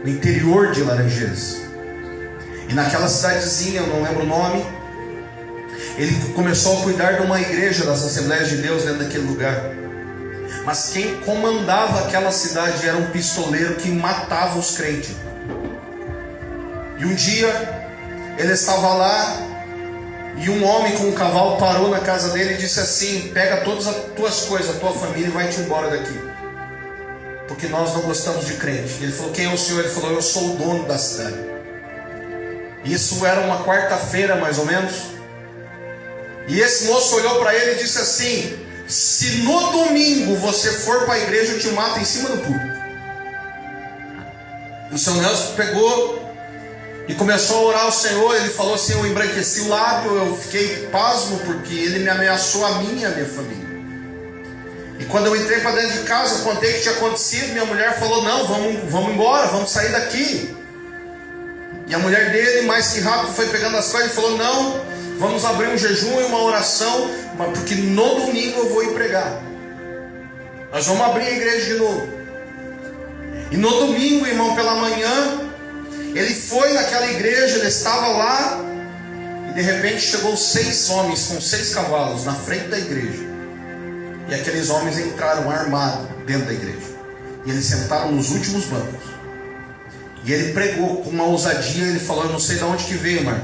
no interior de Laranjeiras. E naquela cidadezinha, eu não lembro o nome, ele começou a cuidar de uma igreja das Assembleias de Deus dentro daquele lugar. Mas quem comandava aquela cidade era um pistoleiro que matava os crentes. E um dia ele estava lá e um homem com um cavalo parou na casa dele e disse assim: pega todas as tuas coisas, a tua família, e vai-te embora daqui, porque nós não gostamos de crente. Ele falou: quem é o senhor? Ele falou: eu sou o dono da cidade. Isso era uma quarta-feira mais ou menos. E esse moço olhou para ele e disse assim: se no domingo você for para a igreja, eu te mato em cima do púlpito. E o seu Nelson pegou e começou a orar ao Senhor. Ele falou assim: eu embranqueci o lábio, eu fiquei pasmo, porque ele me ameaçou a mim e a minha família. E quando eu entrei para dentro de casa, contei o que tinha acontecido. Minha mulher falou: não, vamos embora, vamos sair daqui. E a mulher dele, mais que rápido, foi pegando as coisas e falou: não, vamos abrir um jejum e uma oração, porque no domingo eu vou ir pregar. Nós vamos abrir a igreja de novo. E no domingo, irmão, pela manhã, ele foi naquela igreja, ele estava lá, e de repente chegou 6 homens com 6 cavalos na frente da igreja. E aqueles homens entraram armados dentro da igreja. E eles sentaram nos últimos bancos. E ele pregou com uma ousadia. Ele falou: eu não sei de onde que veio, mas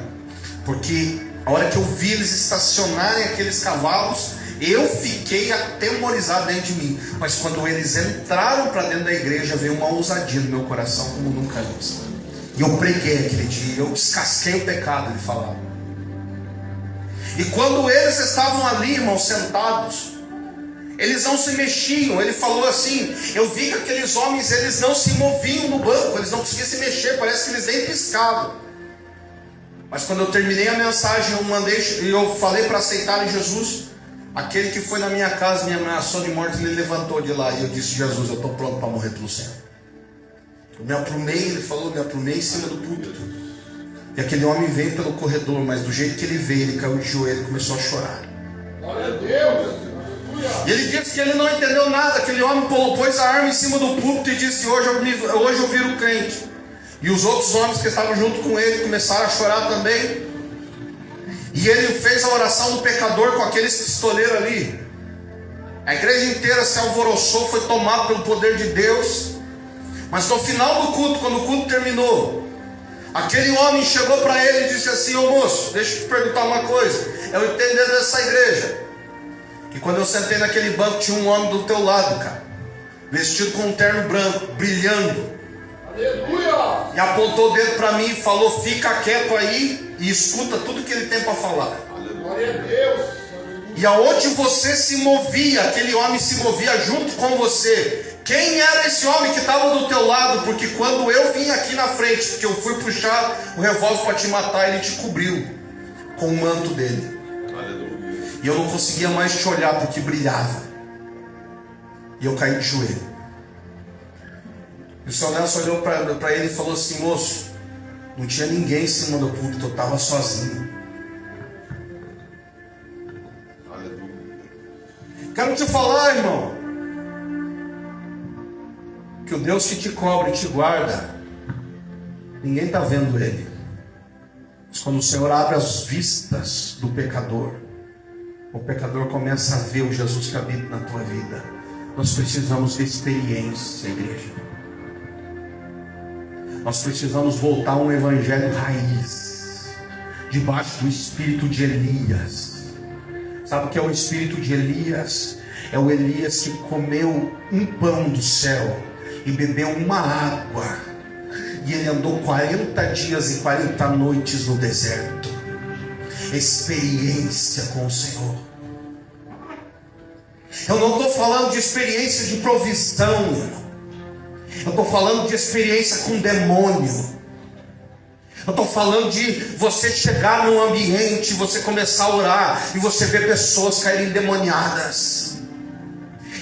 Porque a hora que eu vi eles estacionarem aqueles cavalos, eu fiquei atemorizado dentro de mim. Mas quando eles entraram para dentro da igreja, veio uma ousadia no meu coração como nunca antes. E eu preguei aquele dia, eu descasquei o pecado, ele falava. E quando eles estavam ali, irmãos, sentados, eles não se mexiam. Ele falou assim: eu vi que aqueles homens, eles não se moviam no banco, eles não conseguiam se mexer, parece que eles nem piscavam. Mas quando eu terminei a mensagem, eu falei para aceitarem Jesus. Aquele que foi na minha casa me ameaçou de morte, ele levantou de lá. E eu disse: Jesus, eu estou pronto para morrer pelo Senhor. Eu me aprumei, ele falou, me aprumei em cima do púlpito. E aquele homem veio pelo corredor, mas do jeito que ele veio, ele caiu de joelho e começou a chorar. Glória a Deus! E ele disse que ele não entendeu nada. Aquele homem pôs a arma em cima do púlpito e disse: hoje eu viro crente. E os outros homens que estavam junto com ele começaram a chorar também. E ele fez a oração do pecador com aqueles pistoleiros ali. A igreja inteira se alvoroçou, foi tomada pelo poder de Deus. Mas no final do culto, quando o culto terminou, aquele homem chegou para ele e disse assim: ô moço, deixa eu te perguntar uma coisa. Eu entendo dessa igreja que quando eu sentei naquele banco tinha um homem do teu lado, cara, vestido com um terno branco, brilhando. Aleluia! E apontou o dedo para mim e falou: fica quieto aí e escuta tudo que ele tem para falar. Glória a Deus! E aonde você se movia, aquele homem se movia junto com você. Quem era esse homem que estava do teu lado? Porque quando eu vim aqui na frente, porque eu fui puxar o revólver para te matar, ele te cobriu com o manto dele. Aleluia. E eu não conseguia mais te olhar porque brilhava. E eu caí de joelho. E o seu Nelson olhou para ele e falou assim: moço, não tinha ninguém em cima do púlpito, eu estava sozinho. Aleluia. Quero te falar, irmão, que o Deus que te cobre e te guarda, ninguém está vendo ele. Mas quando o Senhor abre as vistas do pecador, o pecador começa a ver o Jesus que habita na tua vida. Nós precisamos de experiência, igreja. Nós precisamos voltar a um evangelho raiz, debaixo do espírito de Elias. Sabe o que é o espírito de Elias? É o Elias que comeu um pão do céu e bebeu uma água, e ele andou 40 dias e 40 noites no deserto. Experiência com o Senhor. Eu não estou falando de experiência de provisão, irmão. Eu estou falando de experiência com demônio. Eu estou falando de você chegar num ambiente, você começar a orar e você ver pessoas caírem endemoniadas.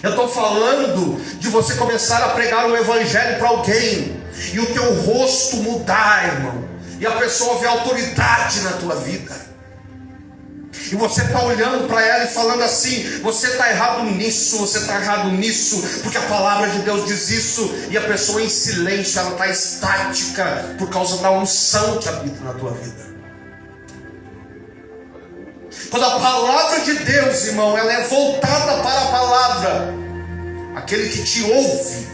Eu estou falando de você começar a pregar o evangelho para alguém e o teu rosto mudar, irmão, e a pessoa vê autoridade na tua vida. E você está olhando para ela e falando assim: você está errado nisso, você está errado nisso, porque a palavra de Deus diz isso. E a pessoa em silêncio, ela está estática por causa da unção que habita na tua vida. Quando a palavra de Deus, irmão, ela é voltada para a palavra, aquele que te ouve,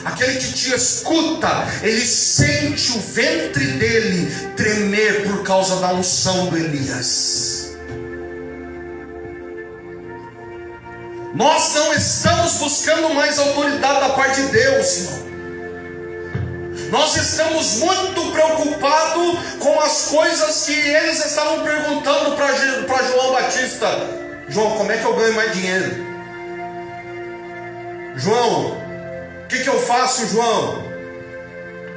aquele que te escuta, ele sente o ventre dele tremer por causa da unção do Elias. Nós não estamos buscando mais autoridade da parte de Deus, irmão. Nós estamos muito preocupados com as coisas que eles estavam perguntando para João Batista. João, como é que eu ganho mais dinheiro? João, o que eu faço, João?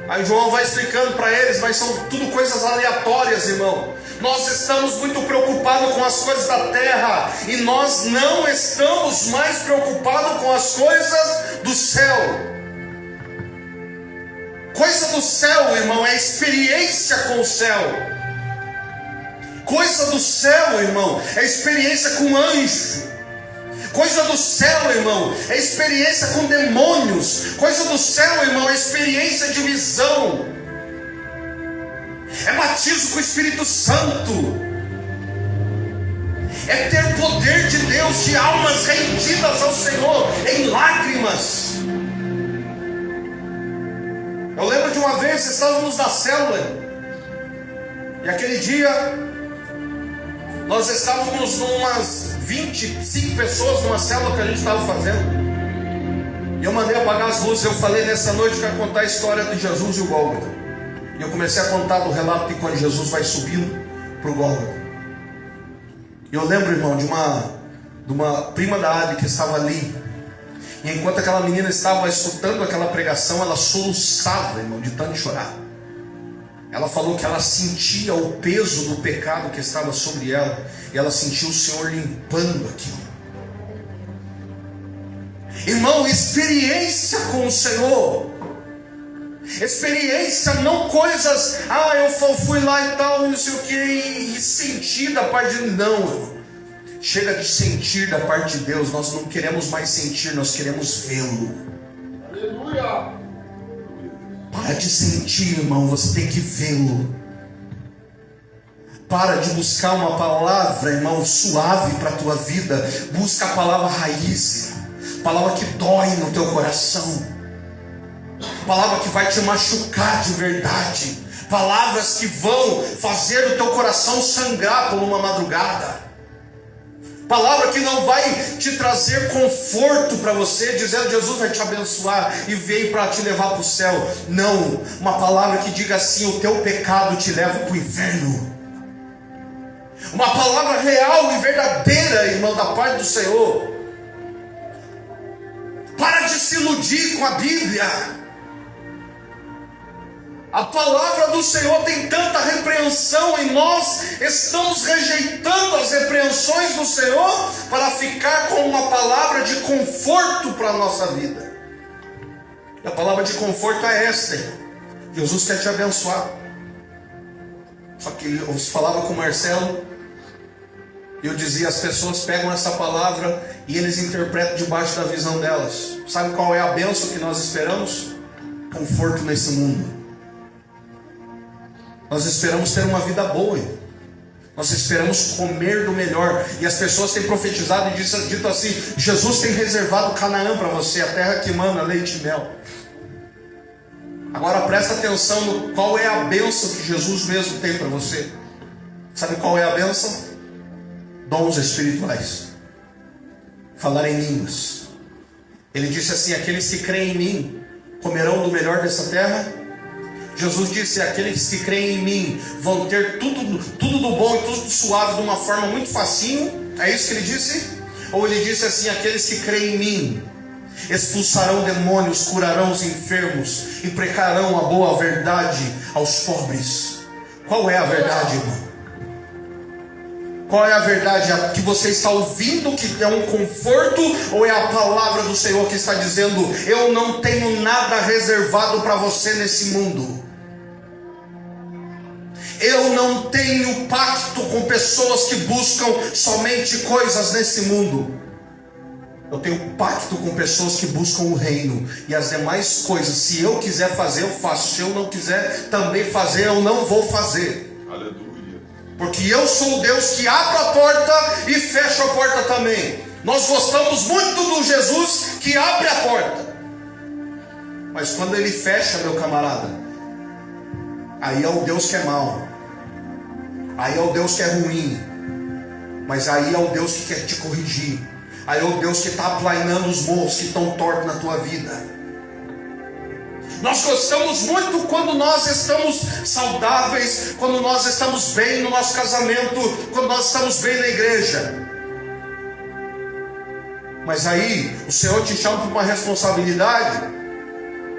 Aí João vai explicando para eles, mas são tudo coisas aleatórias, irmão. Nós estamos muito preocupados com as coisas da terra, e nós não estamos mais preocupados com as coisas do céu. Coisa do céu, irmão, é experiência com o céu. Coisa do céu, irmão, é experiência com anjo. Coisa do céu, irmão, é experiência com demônios. Coisa do céu, irmão, é experiência de visão. É batismo com o Espírito Santo. É ter poder de Deus, de almas rendidas ao Senhor em lágrimas. Eu lembro de uma vez, estávamos na célula, E aquele dia, nós estávamos umas 25 pessoas numa célula que a gente estava fazendo. E eu mandei apagar as luzes. Eu falei, nessa noite eu quero contar a história de Jesus e o Gólgota. E eu comecei a contar do relato de quando Jesus vai subindo para o Gólgota. E eu lembro, irmão, de uma prima da Ali que estava ali. E enquanto aquela menina estava escutando aquela pregação, ela soluçava, irmão, de tanto chorar. Ela falou que ela sentia o peso do pecado que estava sobre ela. E ela sentiu o Senhor limpando aquilo. Irmão, experiência com o Senhor. Experiência, não coisas, eu fui lá e tal, não sei o que, e sentir da parte de Deus. Não, irmão. Chega de sentir da parte de Deus. Nós não queremos mais sentir, nós queremos vê-lo. Aleluia. Para de sentir, irmão, você tem que vê-lo. Para de buscar uma palavra, irmão, suave para a tua vida. Busca a palavra raiz, palavra que dói no teu coração, palavra que vai te machucar de verdade, palavras que vão fazer o teu coração sangrar por uma madrugada, palavra que não vai te trazer conforto para você, dizendo Jesus vai te abençoar e veio para te levar para o céu. Não, uma palavra que diga assim: o teu pecado te leva para o inferno. Uma palavra real e verdadeira, irmão, da parte do Senhor. Para de se iludir com a Bíblia. A palavra do Senhor tem tanta repreensão e nós estamos rejeitando as repreensões do Senhor para ficar com uma palavra de conforto para a nossa vida. E a palavra de conforto é esta: Jesus quer te abençoar. Só que eu falava com o Marcelo, e eu dizia, as pessoas pegam essa palavra e eles interpretam debaixo da visão delas. Sabe qual é a bênção que nós esperamos? Conforto nesse mundo. Nós esperamos ter uma vida boa. Nós esperamos comer do melhor. E as pessoas têm profetizado e dito assim: Jesus tem reservado Canaã para você, a terra que mana leite e mel. Agora presta atenção no qual é a bênção que Jesus mesmo tem para você. Sabe qual é a bênção? Dons espirituais. Falar em línguas. Ele disse assim: aqueles que creem em mim comerão do melhor dessa terra. Jesus disse: aqueles que creem em mim vão ter tudo do bom e tudo do suave de uma forma muito facinho. É isso que ele disse? Ou ele disse assim: aqueles que creem em mim expulsarão demônios, curarão os enfermos e pregarão a boa verdade aos pobres. Qual é a verdade, irmão? Qual é a verdade? A que você está ouvindo, que é um conforto, ou é a palavra do Senhor que está dizendo: eu não tenho nada reservado para você nesse mundo. Eu não tenho pacto com pessoas que buscam somente coisas nesse mundo. Eu tenho pacto com pessoas que buscam o reino. E as demais coisas, se eu quiser fazer, eu faço. Se eu não quiser também fazer, eu não vou fazer. Aleluia. Porque eu sou o Deus que abre a porta e fecha a porta também. Nós gostamos muito do Jesus que abre a porta. Mas quando ele fecha, meu camarada, aí é o Deus que é mau. Aí é o Deus que é ruim. Mas aí é o Deus que quer te corrigir. Aí é o Deus que está aplainando os morros que estão tortos na tua vida. Nós gostamos muito quando nós estamos saudáveis, quando nós estamos bem no nosso casamento, quando nós estamos bem na igreja. Mas aí o Senhor te chama para uma responsabilidade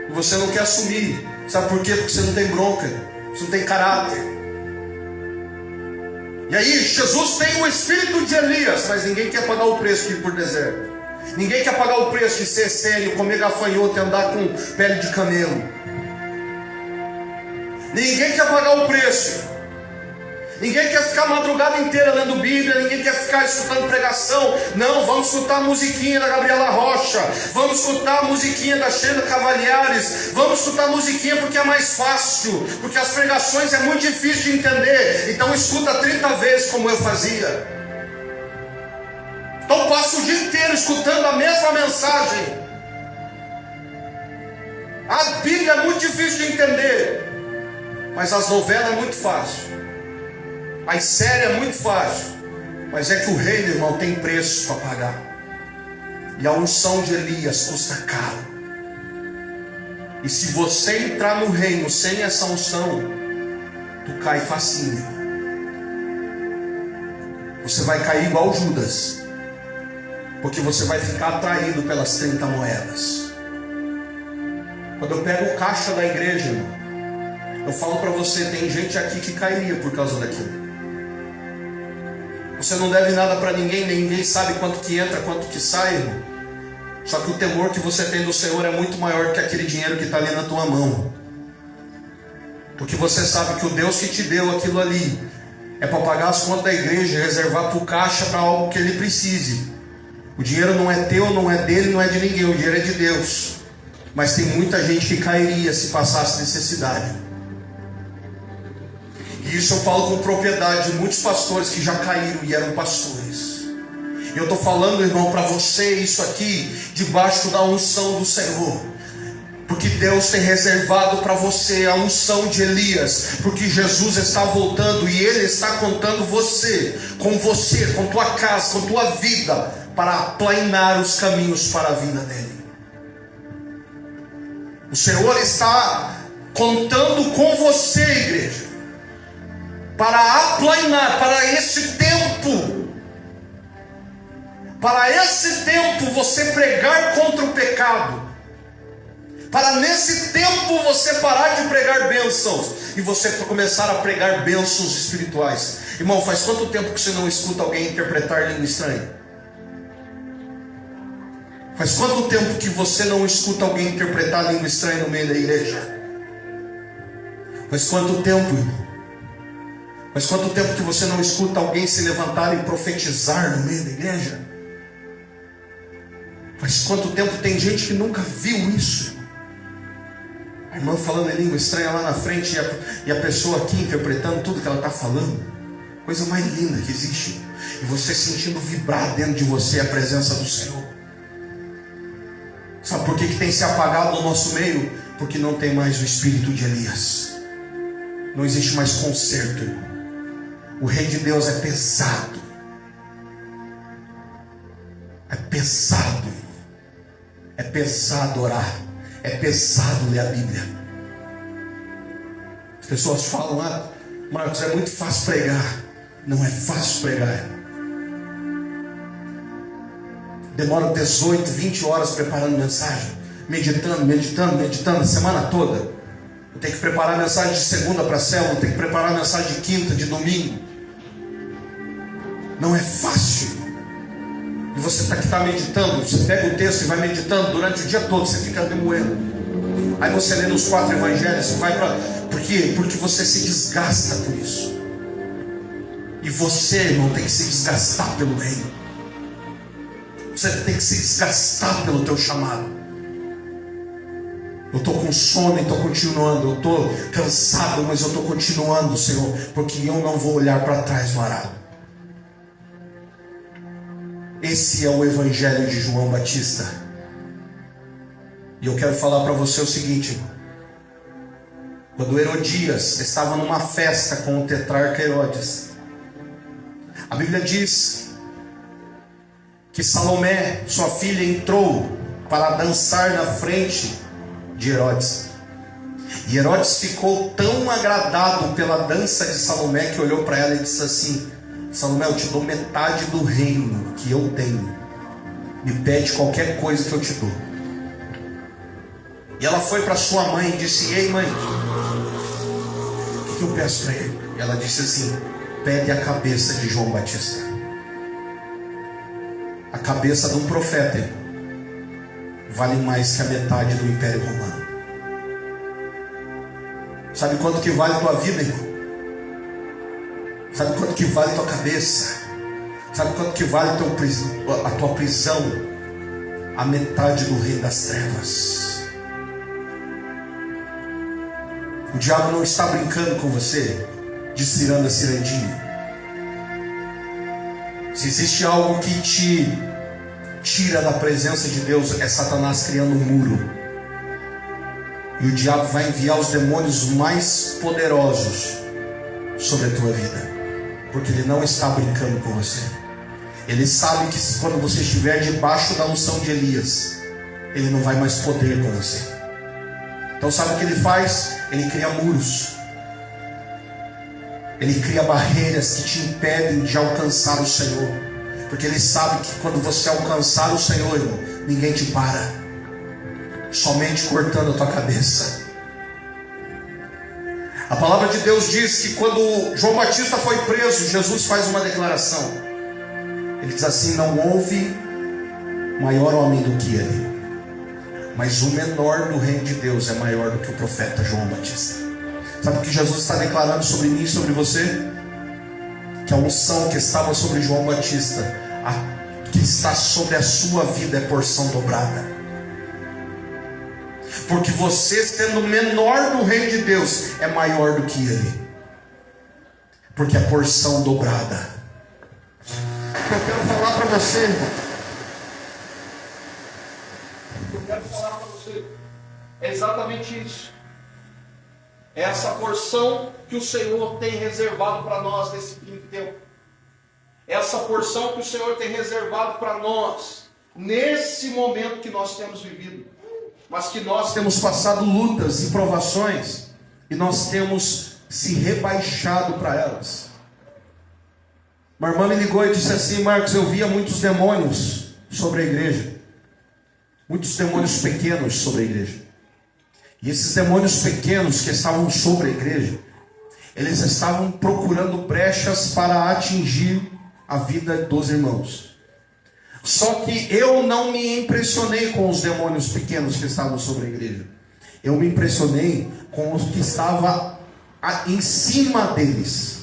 e você não quer assumir. Sabe por quê? Porque você não tem bronca, você não tem caráter. E aí Jesus tem o espírito de Elias, mas ninguém quer pagar o preço de ir por deserto. Ninguém quer pagar o preço de ser sério, comer gafanhoto e andar com pele de camelo. Ninguém quer pagar o preço. Ninguém quer ficar a madrugada inteira lendo Bíblia. Ninguém quer ficar escutando pregação. Não, vamos escutar a musiquinha da Gabriela Rocha. Vamos escutar a musiquinha da Sheila Cavalhares. Vamos escutar a musiquinha porque é mais fácil. Porque as pregações é muito difícil de entender. Então escuta 30 vezes como eu fazia. Então passo o dia inteiro escutando a mesma mensagem. A Bíblia é muito difícil de entender, mas as novelas é muito fácil. Mas sério é muito fácil. Mas é que o reino, irmão, tem preço para pagar. E a unção de Elias custa caro. E se você entrar no reino sem essa unção, tu cai facinho. Você vai cair igual Judas. Porque você vai ficar atraído pelas 30 moedas. Quando eu pego o caixa da igreja, irmão, eu falo para você, tem gente aqui que cairia por causa daquilo. Você não deve nada para ninguém, ninguém sabe quanto que entra, quanto que sai, irmão. Só que o temor que você tem do Senhor é muito maior que aquele dinheiro que está ali na tua mão. Porque você sabe que o Deus que te deu aquilo ali é para pagar as contas da igreja, reservar para o caixa para algo que ele precise. O dinheiro não é teu, não é dele, não é de ninguém, o dinheiro é de Deus. Mas tem muita gente que cairia se passasse necessidade. E isso eu falo com propriedade de muitos pastores que já caíram e eram pastores. E eu estou falando, irmão, para você isso aqui, debaixo da unção do Senhor. Porque Deus tem reservado para você a unção de Elias. Porque Jesus está voltando e Ele está contando você, com tua casa, com tua vida, para aplainar os caminhos para a vinda dEle. O Senhor está contando com você, igreja, para aplainar, para esse tempo. Para esse tempo você pregar contra o pecado. Para nesse tempo você parar de pregar bênçãos e você começar a pregar bênçãos espirituais. Irmão, faz quanto tempo que você não escuta alguém interpretar língua estranha? Faz quanto tempo que você não escuta alguém interpretar língua estranha no meio da igreja? Faz quanto tempo, irmão? Faz quanto tempo que você não escuta alguém se levantar e profetizar no meio da igreja? Faz quanto tempo tem gente que nunca viu isso? A irmã falando em língua estranha lá na frente e a pessoa aqui interpretando tudo que ela está falando. Coisa mais linda que existe. E você sentindo vibrar dentro de você a presença do Senhor. Sabe por que tem se apagado no nosso meio? Porque não tem mais o espírito de Elias. Não existe mais conserto, irmão. O rei de Deus é pesado. É pesado. É pesado orar. É pesado ler a Bíblia. As pessoas falam, Marcos, é muito fácil pregar. Não é fácil pregar. Demora 18, 20 horas preparando mensagem. Meditando a semana toda. Eu tenho que preparar mensagem de segunda para célula. Eu tenho que preparar mensagem de quinta, de domingo. Não é fácil. E você está meditando, você pega o texto e vai meditando durante o dia todo, você fica demoendo. Aí você lê nos 4 evangelhos, você vai para... Por quê? Porque você se desgasta por isso. E você, irmão, tem que se desgastar pelo reino. Você tem que se desgastar pelo teu chamado. Eu estou com sono e estou continuando. Eu estou cansado, mas eu estou continuando, Senhor, porque eu não vou olhar para trás no arado. Esse é o evangelho de João Batista. E eu quero falar para você o seguinte, irmão. Quando Herodias estava numa festa com o tetrarca Herodes, a Bíblia diz que Salomé, sua filha, entrou para dançar na frente de Herodes. E Herodes ficou tão agradado pela dança de Salomé que olhou para ela e disse assim: Salomé, eu te dou metade do reino que eu tenho. Me pede qualquer coisa que eu te dou. E ela foi para sua mãe e disse: ei, mãe, o que eu peço para ele? E ela disse assim: pede a cabeça de João Batista. A cabeça de um profeta vale mais que a metade do Império Romano. Sabe quanto que vale a tua vida, irmão? Sabe quanto que vale a tua cabeça? Sabe quanto que vale a tua prisão? A metade do reino das trevas. O diabo não está brincando com você, destirando a cirandinha. Se existe algo que te tira da presença de Deus, é Satanás criando um muro. E o diabo vai enviar os demônios mais poderosos sobre a tua vida. Porque Ele não está brincando com você. Ele sabe que quando você estiver debaixo da unção de Elias, Ele não vai mais poder com você. Então sabe o que Ele faz? Ele cria muros. Ele cria barreiras que te impedem de alcançar o Senhor. Porque Ele sabe que quando você alcançar o Senhor, irmão, ninguém te para. Somente cortando a tua cabeça. A palavra de Deus diz que quando João Batista foi preso, Jesus faz uma declaração. Ele diz assim: não houve maior homem do que ele, mas o menor no reino de Deus é maior do que o profeta João Batista. Sabe o que Jesus está declarando sobre mim e sobre você? Que a unção que estava sobre João Batista, a que está sobre a sua vida, é porção dobrada. Porque você, sendo menor no reino de Deus, é maior do que ele. Porque é porção dobrada. Eu quero falar para você, irmão. Eu quero falar para você. É exatamente isso. É essa porção que o Senhor tem reservado para nós nesse fim de tempo. Essa porção que o Senhor tem reservado para nós nesse momento que nós temos vivido. Mas que nós temos passado lutas e provações, e nós temos se rebaixado para elas. Uma irmã me ligou e disse assim: Marcos, eu via muitos demônios sobre a igreja. Muitos demônios pequenos sobre a igreja. E esses demônios pequenos que estavam sobre a igreja, eles estavam procurando brechas para atingir a vida dos irmãos. Só que eu não me impressionei com os demônios pequenos que estavam sobre a igreja. Eu me impressionei com os que estavam em cima deles.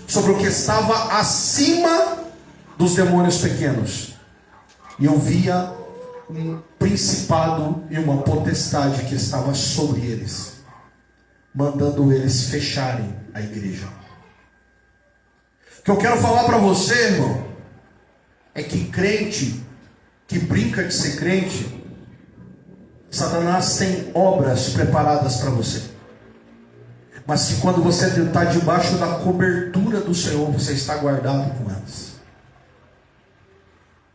Sobre o que estava acima dos demônios pequenos. E eu via um principado e uma potestade que estava sobre eles, mandando eles fecharem a igreja. O que eu quero falar para você, irmão, é que crente que brinca de ser crente, Satanás tem obras preparadas para você. Mas que quando você está debaixo da cobertura do Senhor, você está guardado com elas.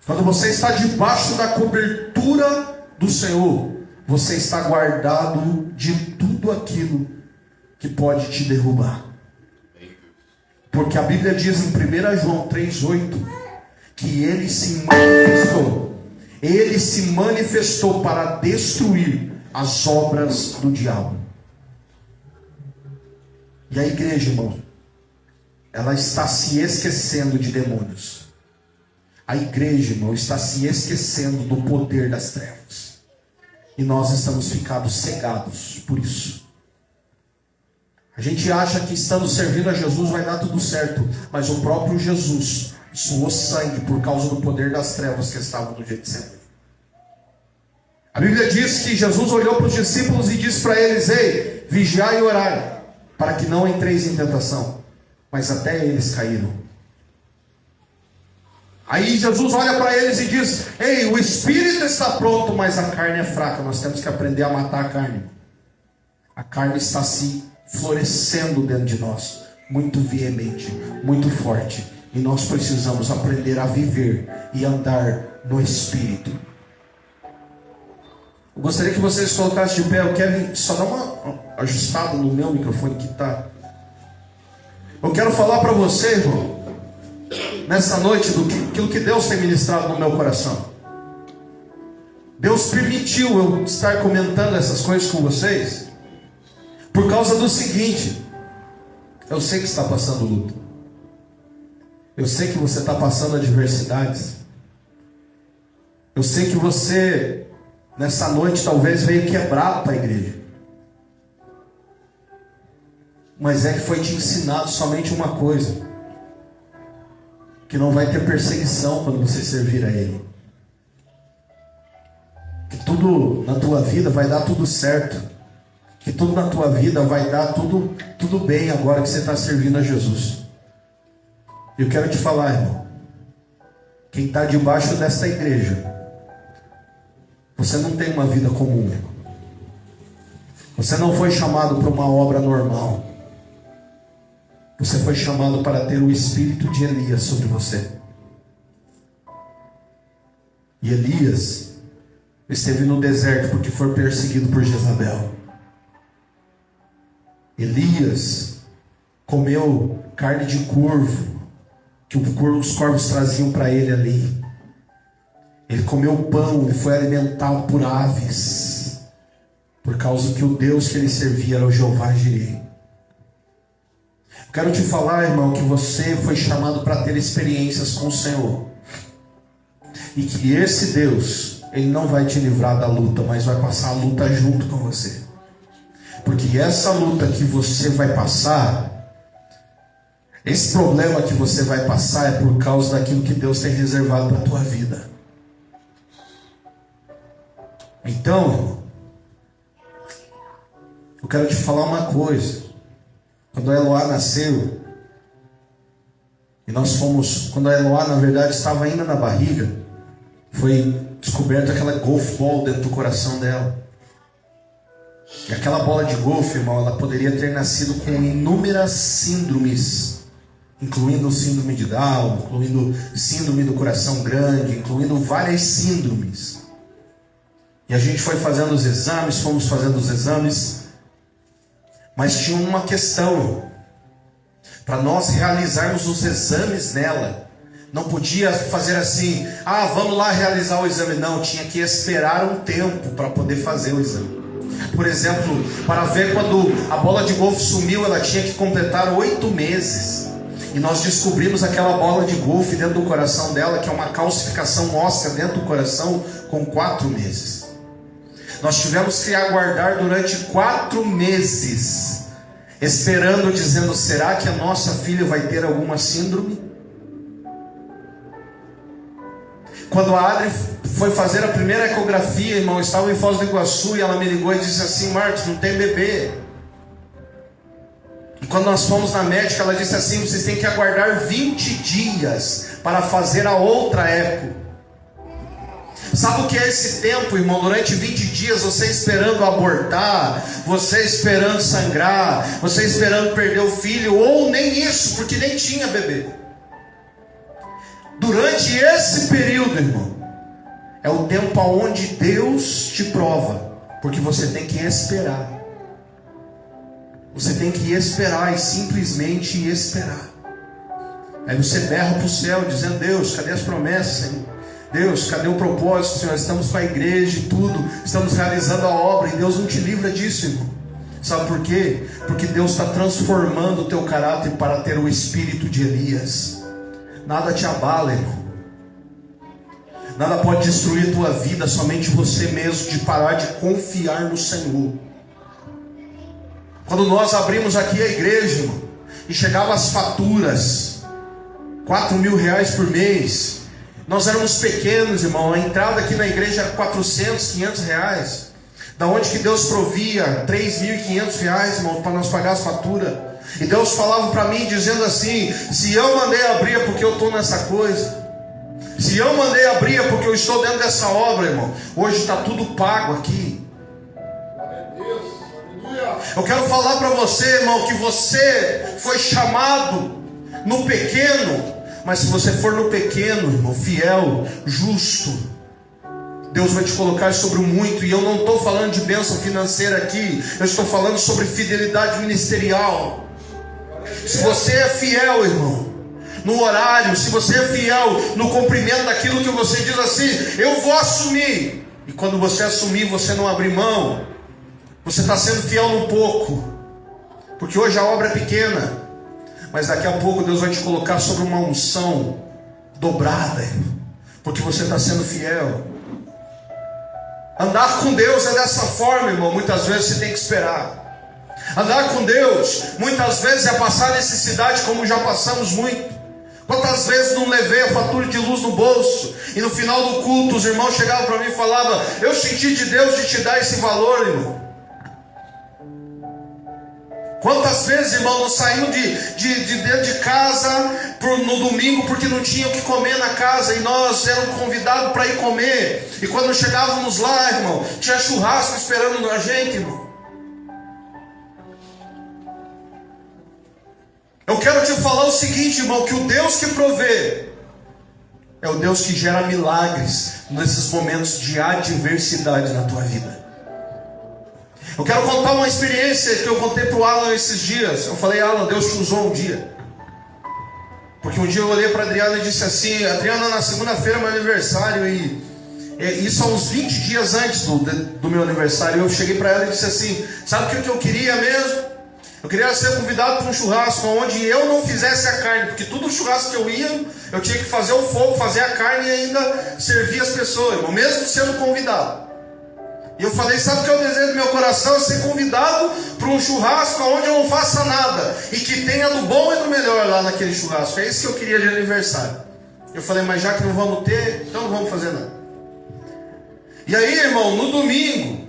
Quando você está debaixo da cobertura do Senhor, você está guardado de tudo aquilo que pode te derrubar. Porque a Bíblia diz em 1 João 3,8 que ele se manifestou para destruir as obras do diabo. E a igreja, irmão, ela está se esquecendo de demônios. A igreja, irmão, está se esquecendo do poder das trevas. E nós estamos ficando cegados por isso. A gente acha que estando servindo a Jesus vai dar tudo certo. Mas o próprio Jesus suou sangue por causa do poder das trevas que estavam no Getsemane. A Bíblia diz que Jesus olhou para os discípulos e disse para eles: ei, vigiai e orai, para que não entreis em tentação. Mas até eles caíram. Aí Jesus olha para eles e diz: ei, o espírito está pronto, mas a carne é fraca. Nós temos que aprender a matar a carne. A carne está se florescendo dentro de nós, muito veemente, muito forte. E nós precisamos aprender a viver e andar no Espírito. Eu gostaria que vocês colocassem de pé. O Kevin, só dá uma ajustada no meu microfone que está. Eu quero falar para você, irmão, nessa noite, aquilo que Deus tem ministrado no meu coração. Deus permitiu eu estar comentando essas coisas com vocês por causa do seguinte: eu sei que está passando luta. Eu sei que você está passando adversidades. Eu sei que você, nessa noite, talvez veio quebrado para a igreja. Mas é que foi te ensinado somente uma coisa: que não vai ter perseguição quando você servir a Ele. Que tudo na tua vida vai dar tudo certo. Que tudo na tua vida vai dar tudo bem agora que você está servindo a Jesus. Eu quero te falar, irmão, quem está debaixo desta igreja, você não tem uma vida comum, irmão. Você não foi chamado para uma obra normal. Você foi chamado para ter o espírito de Elias sobre você. E Elias esteve no deserto porque foi perseguido por Jezabel. Elias comeu carne de corvo, que os corvos traziam para ele ali. Ele comeu pão e foi alimentado por aves, por causa que o Deus que ele servia era o Jeová Jireh. Quero te falar, irmão, que você foi chamado para ter experiências com o Senhor. E que esse Deus, Ele não vai te livrar da luta, mas vai passar a luta junto com você. Porque essa luta que você vai passar, esse problema que você vai passar é por causa daquilo que Deus tem reservado para a tua vida. Então, irmão, eu quero te falar uma coisa. Quando a Eloá nasceu, e nós fomos, quando a Eloá na verdade estava ainda na barriga, foi descoberta aquela golf ball dentro do coração dela. E aquela bola de golfe, irmão, ela poderia ter nascido com inúmeras síndromes, incluindo síndrome de Down, incluindo síndrome do coração grande, incluindo várias síndromes. E a gente foi fazendo os exames, fomos fazendo os exames, mas tinha uma questão. Para nós realizarmos os exames nela, não podia fazer assim, vamos lá realizar o exame. Não, tinha que esperar um tempo para poder fazer o exame. Por exemplo, para ver quando a bola de golfe sumiu, ela tinha que completar 8 meses. E nós descobrimos aquela bola de golfe dentro do coração dela, que é uma calcificação óssea dentro do coração, com 4 meses. Nós tivemos que aguardar durante 4 meses, esperando, dizendo, será que a nossa filha vai ter alguma síndrome? Quando a Adri foi fazer a primeira ecografia, irmão, eu estava em Foz do Iguaçu e ela me ligou e disse assim, Marcos, não tem bebê. E quando nós fomos na médica, ela disse assim, vocês têm que aguardar 20 dias para fazer a outra eco. Sabe o que é esse tempo, irmão? Durante 20 dias você esperando abortar, você esperando sangrar, você esperando perder o filho, ou nem isso, porque nem tinha bebê. Durante esse período, irmão, é o tempo onde Deus te prova, porque você tem que esperar. Você tem que esperar e simplesmente esperar. Aí você berra para o céu dizendo, Deus, cadê as promessas, Senhor? Deus, cadê o propósito, Senhor? Estamos com a igreja e tudo, estamos realizando a obra, e Deus não te livra disso, irmão. Sabe por quê? Porque Deus está transformando o teu caráter para ter o espírito de Elias. Nada te abala, irmão. Nada pode destruir a tua vida, somente você mesmo, de parar de confiar no Senhor. Quando nós abrimos aqui a igreja, irmão, e chegavam as faturas, R$4.000 por mês, nós éramos pequenos, irmão, a entrada aqui na igreja era R$400, R$500. Da onde que Deus provia R$3.500, irmão, para nós pagar as faturas. E Deus falava para mim, dizendo assim, se eu mandei abrir é porque eu estou nessa coisa. Se eu mandei abrir é porque eu estou dentro dessa obra, irmão. Hoje está tudo pago aqui. Eu quero falar para você, irmão, que você foi chamado no pequeno. Mas se você for no pequeno, irmão, fiel, justo, Deus vai te colocar sobre o muito. E eu não estou falando de bênção financeira aqui, eu estou falando sobre fidelidade ministerial. Se você é fiel, irmão, no horário, se você é fiel no cumprimento daquilo que você diz assim, eu vou assumir. E quando você assumir, você não abrir mão, você está sendo fiel no pouco. Porque hoje a obra é pequena, mas daqui a pouco Deus vai te colocar sobre uma unção dobrada, porque você está sendo fiel. Andar com Deus é dessa forma, irmão. Muitas vezes você tem que esperar. Andar com Deus, muitas vezes é passar necessidade, como já passamos muito. Quantas vezes não levei a fatura de luz no bolso, e no final do culto os irmãos chegavam para mim e falavam, eu senti de Deus de te dar esse valor, irmão. Quantas vezes, irmão, não saímos de dentro de casa no domingo porque não tinha o que comer na casa, e nós éramos convidados para ir comer, e quando chegávamos lá, irmão, tinha churrasco esperando a gente, irmão. Eu quero te falar o seguinte, irmão, que o Deus que provê é o Deus que gera milagres nesses momentos de adversidade na tua vida. Eu quero contar uma experiência que eu contei para o Alan esses dias. Eu falei: Alan, Deus te usou um dia. Porque um dia eu olhei para a Adriana e disse assim: Adriana, na segunda-feira é meu aniversário, e isso há uns 20 dias antes do meu aniversário. Eu cheguei para ela e disse assim: sabe o que eu queria mesmo? Eu queria ser convidado para um churrasco onde eu não fizesse a carne, porque todo churrasco que eu ia, eu tinha que fazer o fogo, fazer a carne e ainda servir as pessoas, irmão, mesmo sendo convidado. E eu falei: sabe o que é o desejo do meu coração? É ser convidado para um churrasco onde eu não faça nada, e que tenha do bom e do melhor lá naquele churrasco. É isso que eu queria de aniversário. Eu falei: mas já que não vamos ter, então não vamos fazer nada. E aí, irmão, no domingo,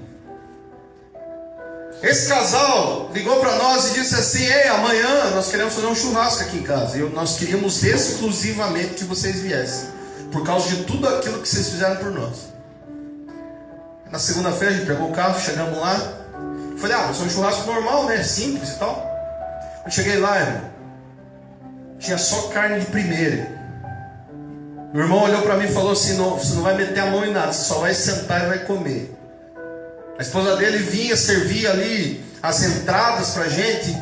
esse casal ligou para nós e disse assim: ei, amanhã nós queremos fazer um churrasco aqui em casa. E nós queríamos exclusivamente que vocês viessem, por causa de tudo aquilo que vocês fizeram por nós. Na segunda-feira a gente pegou o carro, chegamos lá. Eu falei: vai ser um churrasco normal, né? Simples e tal. Eu cheguei lá, irmão, tinha só carne de primeira. Meu irmão olhou para mim e falou assim: não, você não vai meter a mão em nada, você só vai sentar e vai comer. A esposa dele vinha servir ali as entradas pra gente,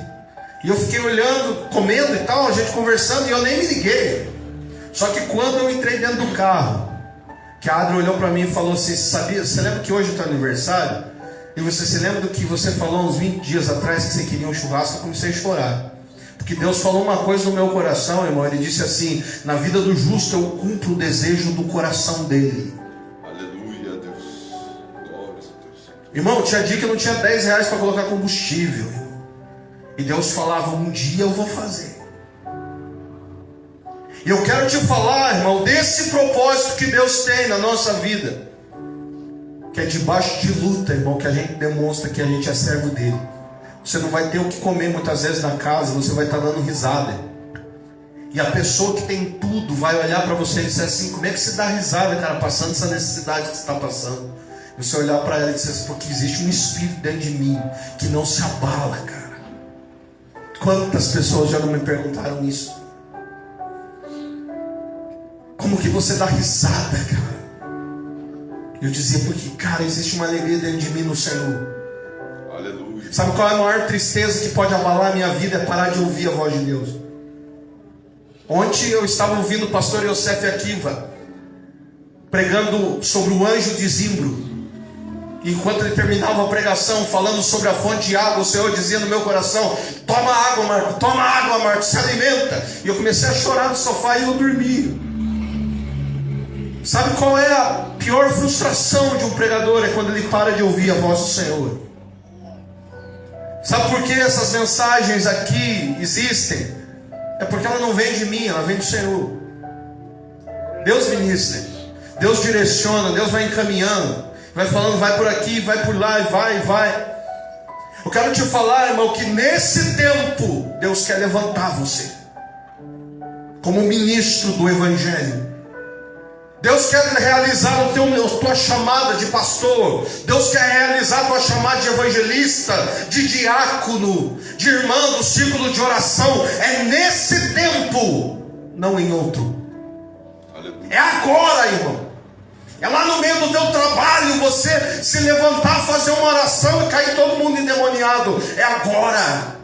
e eu fiquei olhando, comendo e tal, a gente conversando, e eu nem me liguei. Só que quando eu entrei dentro do carro, que a Adri olhou para mim e falou assim: sabia, você lembra que hoje é teu aniversário? E você se lembra do que você falou uns 20 dias atrás, que você queria um churrasco? Eu comecei a chorar, porque Deus falou uma coisa no meu coração, irmão. Ele disse assim: na vida do justo eu cumpro o desejo do coração dele. Aleluia, Deus. Glórias a Deus. Irmão, tinha dia que eu não tinha 10 reais para colocar combustível, irmão. E Deus falava: um dia eu vou fazer. E eu quero te falar, irmão, desse propósito que Deus tem na nossa vida, que é debaixo de luta, irmão, que a gente demonstra que a gente é servo dele. Você não vai ter o que comer muitas vezes na casa, você vai estar dando risada. E a pessoa que tem tudo vai olhar para você e dizer assim: como é que você dá risada, cara, passando essa necessidade que você está passando? E você olhar para ela e dizer assim: porque existe um espírito dentro de mim que não se abala, cara. Quantas pessoas já não me perguntaram isso? Como que você dá risada, cara? Eu dizia: porque, cara, existe uma alegria dentro de mim no Senhor. Aleluia. Sabe qual é a maior tristeza que pode abalar a minha vida? É parar de ouvir a voz de Deus. Ontem eu estava ouvindo o pastor Yosef Akiva pregando sobre o anjo de Zimbro. E enquanto ele terminava a pregação falando sobre a fonte de água, o Senhor dizia no meu coração: toma água, Marco, toma água, Marco, se alimenta. E eu comecei a chorar no sofá e eu dormi. Sabe qual é a pior frustração de um pregador? É quando ele para de ouvir a voz do Senhor. Sabe por que essas mensagens aqui existem? É porque ela não vem de mim, ela vem do Senhor. Deus ministra, Deus direciona, Deus vai encaminhando, vai falando: vai por aqui, vai por lá, e vai. Eu quero te falar, irmão, que nesse tempo Deus quer levantar você como ministro do Evangelho. Deus quer realizar a tua chamada de pastor. Deus quer realizar a tua chamada de evangelista, de diácono, de irmão do círculo de oração. É nesse tempo, não em outro. Aleluia. É agora, irmão. É lá no meio do teu trabalho, você se levantar, fazer uma oração e cair todo mundo endemoniado. É agora.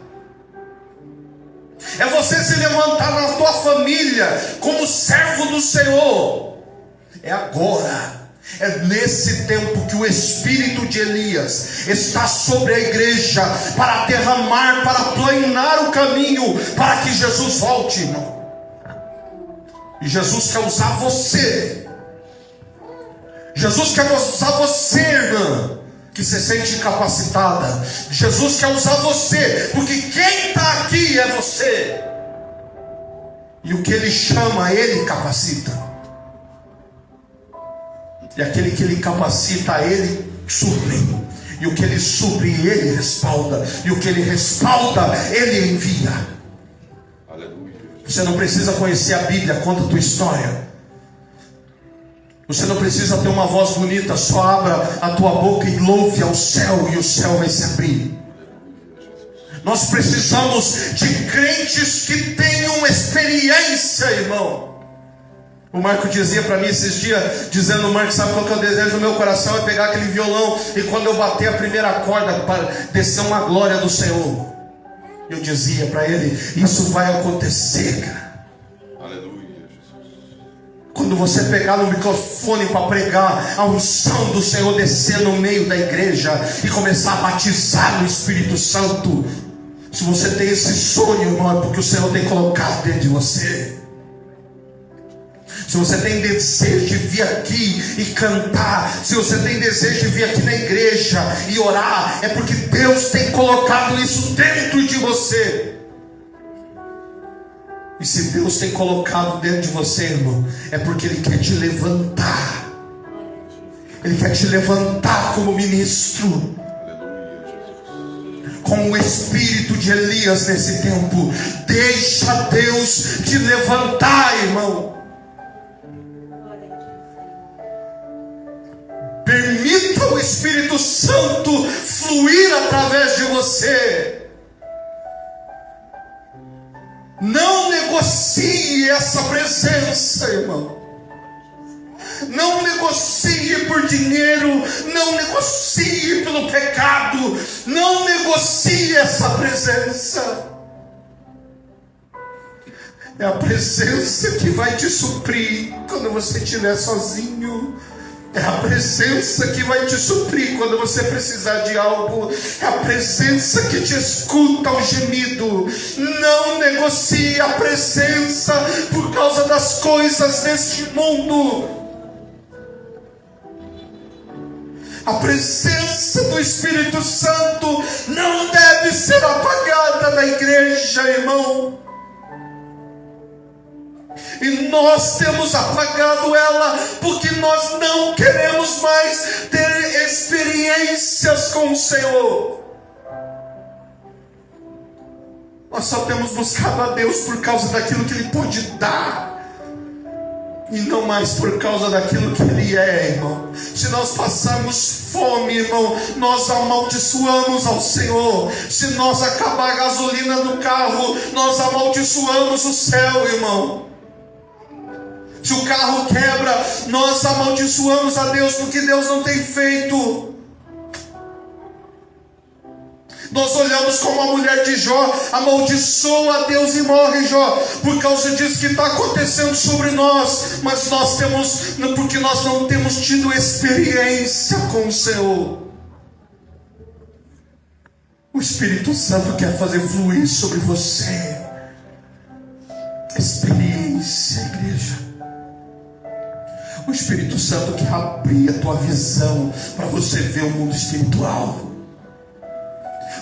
É você se levantar na tua família como servo do Senhor. É agora. É nesse tempo que o espírito de Elias está sobre a igreja para derramar, para planear o caminho para que Jesus volte, irmão. E Jesus quer usar você. Jesus quer usar você, irmã, que se sente incapacitada. Jesus quer usar você, porque quem está aqui é você. E o que Ele chama, Ele capacita. E aquele que Ele capacita, Ele supre. E o que Ele supre, Ele respalda. E o que Ele respalda, Ele envia. Aleluia. Você não precisa conhecer a Bíblia, conta a tua história. Você não precisa ter uma voz bonita, só abra a tua boca e louve ao céu, e o céu vai se abrir. Nós precisamos de crentes que tenham experiência, irmão. O Marco dizia para mim esses dias, dizendo: Marco, sabe qual que é o desejo do meu coração? É pegar aquele violão e quando eu bater a primeira corda, para descer uma glória do Senhor. Eu dizia para ele: isso vai acontecer, cara. Aleluia, Jesus. Quando você pegar no microfone para pregar, a unção do Senhor descer no meio da igreja e começar a batizar no Espírito Santo. Se você tem esse sonho, irmão, é porque o Senhor tem colocado dentro de você. Se você tem desejo de vir aqui e cantar, se você tem desejo de vir aqui na igreja e orar, é porque Deus tem colocado isso dentro de você. E se Deus tem colocado dentro de você, irmão, é porque Ele quer te levantar. Ele quer te levantar como ministro, com o espírito de Elias nesse tempo. Deixa Deus te levantar, irmão. Permita o Espírito Santo fluir através de você. Não negocie essa presença, irmão. Não negocie por dinheiro. Não negocie pelo pecado. Não negocie essa presença. É a presença que vai te suprir quando você estiver sozinho. É a presença que vai te suprir quando você precisar de algo. É a presença que te escuta o gemido. Não negocie a presença por causa das coisas deste mundo. A presença do Espírito Santo não deve ser apagada na igreja, irmão. E nós temos apagado ela porque nós não queremos mais ter experiências com o Senhor. Nós só temos buscado a Deus por causa daquilo que Ele pode dar, e não mais por causa daquilo que Ele é, irmão. Se nós passarmos fome, irmão, nós amaldiçoamos ao Senhor. Se nós acabar a gasolina do carro, nós amaldiçoamos o céu, irmão. Se o carro quebra, nós amaldiçoamos a Deus porque Deus não tem feito. Nós olhamos como a mulher de Jó, amaldiçoa a Deus e morre Jó, por causa disso que está acontecendo sobre nós. Mas nós temos, porque nós não temos tido experiência com o Senhor. O Espírito Santo quer fazer fluir sobre você experiência, igreja. O Espírito Santo quer abrir a tua visão para você ver o mundo espiritual.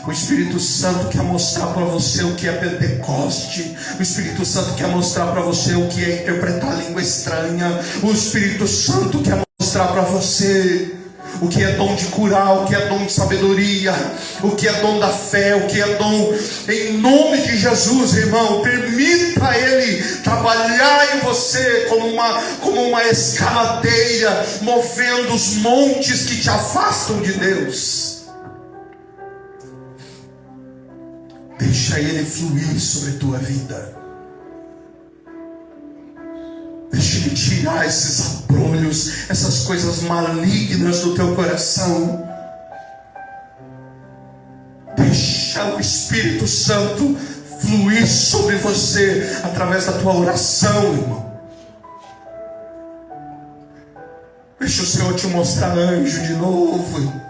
O Espírito Santo quer mostrar para você o que é Pentecoste. O Espírito Santo quer mostrar para você o que é interpretar língua estranha. O Espírito Santo quer mostrar para você o que é dom de curar, o que é dom de sabedoria, o que é dom da fé, o que é dom. Em nome de Jesus, irmão, permita Ele trabalhar em você como uma escavadeira, movendo os montes que te afastam de Deus. Deixa Ele fluir sobre a tua vida. Deixa Ele tirar esses abrolhos, essas coisas malignas do teu coração. Deixa o Espírito Santo fluir sobre você através da tua oração, irmão. Deixa o Senhor te mostrar anjo de novo, irmão.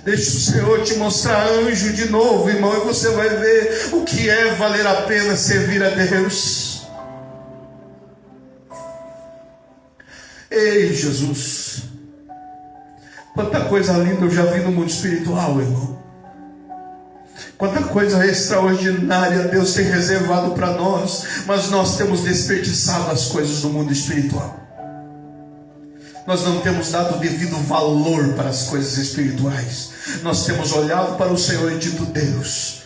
Deixa o Senhor te mostrar anjo de novo, irmão, e você vai ver o que é valer a pena servir a Deus. Ei, Jesus, quanta coisa linda eu já vi no mundo espiritual, irmão. Quanta coisa extraordinária Deus tem reservado para nós, mas nós temos desperdiçado as coisas do mundo espiritual. Nós não temos dado o devido valor para as coisas espirituais. Nós temos olhado para o Senhor e dito: Deus,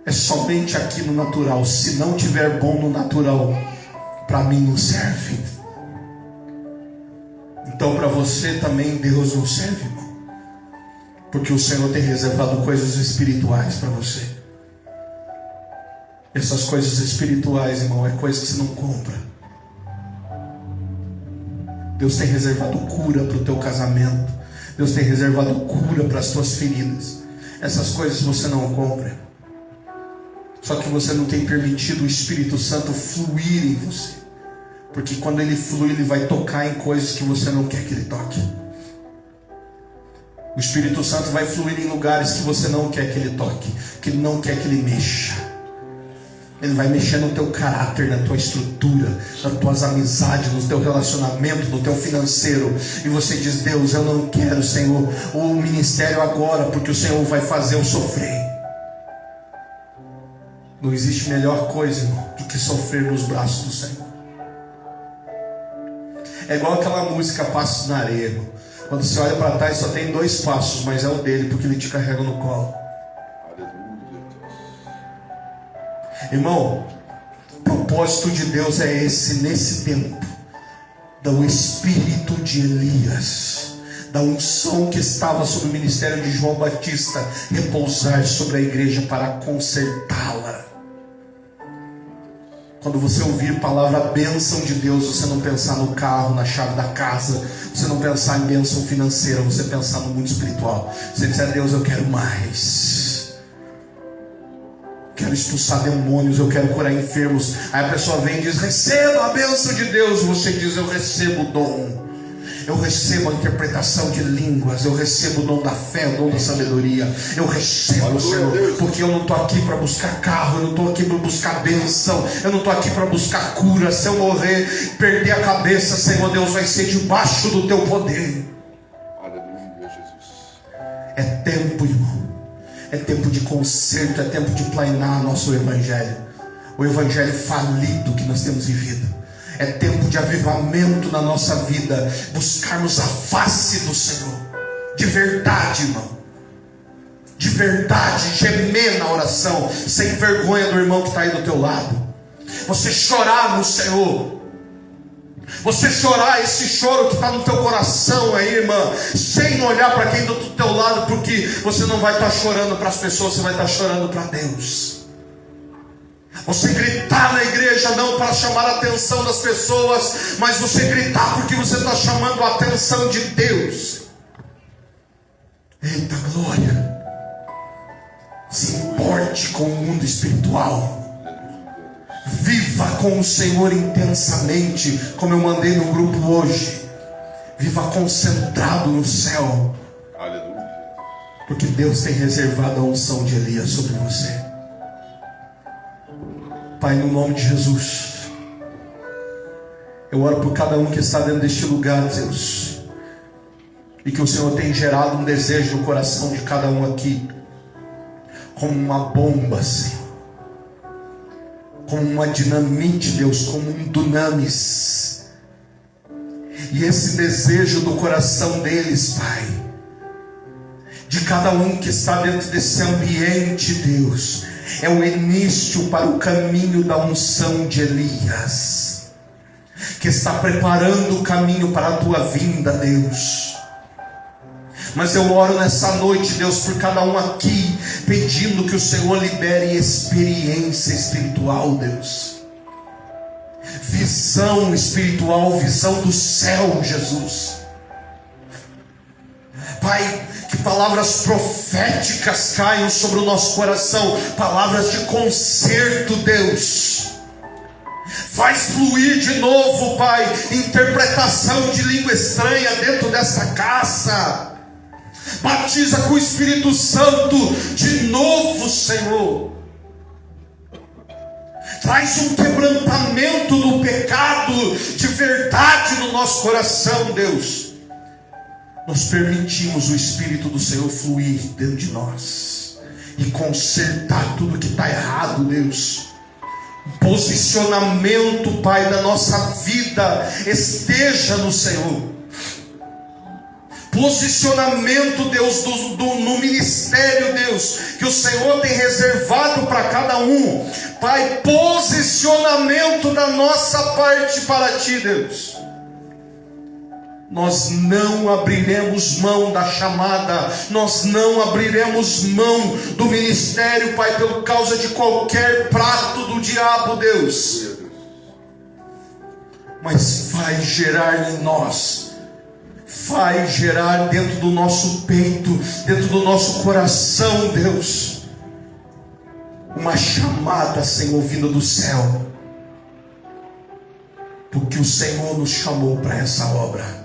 é somente aqui no natural. Se não tiver bom no natural, para mim não serve. Então para você também Deus não serve, irmão. Porque o Senhor tem reservado coisas espirituais para você. Essas coisas espirituais, irmão, é coisa que você não compra. Deus tem reservado cura para o teu casamento. Deus tem reservado cura para as tuas feridas. Essas coisas você não compra. Só que você não tem permitido o Espírito Santo fluir em você. Porque quando ele flui, ele vai tocar em coisas que você não quer que ele toque. O Espírito Santo vai fluir em lugares que você não quer que ele toque, que ele não quer que ele mexa. Ele vai mexer no teu caráter, na tua estrutura, nas tuas amizades, no teu relacionamento, no teu financeiro. E você diz: Deus, eu não quero, Senhor, o ministério agora, porque o Senhor vai fazer eu sofrer. Não existe melhor coisa, irmão, do que sofrer nos braços do Senhor. É igual aquela música Passos na Areia, irmão. Quando você olha para trás só tem 2 passos, mas é o dele, porque ele te carrega no colo. Irmão, o propósito de Deus é esse, nesse tempo, dar o espírito de Elias, da unção que estava sobre o ministério de João Batista, repousar sobre a igreja para consertá-la. Quando você ouvir a palavra bênção de Deus, você não pensar no carro, na chave da casa, você não pensar em bênção financeira, você pensar no mundo espiritual. Você diz: Deus, eu quero mais. Quero expulsar demônios, eu quero curar enfermos. Aí a pessoa vem e diz: receba a bênção de Deus. Você diz: eu recebo o dom. Eu recebo a interpretação de línguas. Eu recebo o dom da fé, o dom da sabedoria. Eu recebo, Senhor, porque eu não estou aqui para buscar carro. Eu não estou aqui para buscar bênção. Eu não estou aqui para buscar cura. Se eu morrer, perder a cabeça, Senhor Deus, vai ser debaixo do teu poder. Aleluia, Jesus. É tempo, irmão. É tempo de conserto, é tempo de planear nosso evangelho. O evangelho falido que nós temos vivido. É tempo de avivamento na nossa vida. Buscarmos a face do Senhor. De verdade, irmão. De verdade, gemer na oração. Sem vergonha do irmão que está aí do teu lado. Você chorar no Senhor. Você chorar esse choro que está no teu coração aí, irmã, sem olhar para quem está do teu lado, porque você não vai estar chorando para as pessoas, você vai estar chorando para Deus. Você gritar na igreja não para chamar a atenção das pessoas, mas você gritar porque você está chamando a atenção de Deus. Eita glória! Se importe com o mundo espiritual. Viva com o Senhor intensamente, como eu mandei no grupo hoje. Viva concentrado no céu. Aleluia. Porque Deus tem reservado a unção de Elias sobre você. Pai, no nome de Jesus, eu oro por cada um que está dentro deste lugar, Deus, e que o Senhor tem gerado um desejo no coração de cada um aqui, como uma bomba, Senhor, como uma dinamite, Deus, como um dunamis. E esse desejo do coração deles, Pai, de cada um que está dentro desse ambiente, Deus, é o início para o caminho da unção de Elias, que está preparando o caminho para a tua vinda, Deus. Mas eu oro nessa noite, Deus, por cada um aqui, pedindo que o Senhor libere experiência espiritual, Deus. Visão espiritual, visão do céu, Jesus. Pai, que palavras proféticas caiam sobre o nosso coração, palavras de conserto, Deus. Faz fluir de novo, Pai, interpretação de língua estranha dentro dessa casa. Batiza com o Espírito Santo de novo, Senhor. Traz um quebrantamento do pecado de verdade no nosso coração, Deus. Nós permitimos o Espírito do Senhor fluir dentro de nós e consertar tudo que está errado, Deus. Posicionamento, Pai, da nossa vida esteja no Senhor. Posicionamento, Deus, no ministério, Deus, que o Senhor tem reservado para cada um. Pai, posicionamento da nossa parte para Ti, Deus. nós não abriremos mão da chamada, nós não abriremos mão do ministério, Pai, por causa de qualquer prato do diabo, Deus. Mas faz gerar em nós, faz gerar dentro do nosso peito, dentro do nosso coração, Deus, uma chamada, Senhor, vinda do céu, porque o Senhor nos chamou para essa obra.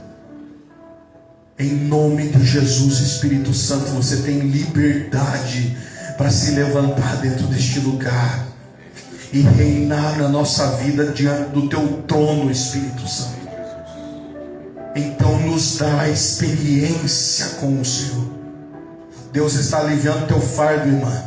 Em nome de Jesus, Espírito Santo, você tem liberdade para se levantar dentro deste lugar e reinar na nossa vida diante do teu trono, Espírito Santo. Então nos dá a experiência com o Senhor. Deus está aliviando o teu fardo, irmã.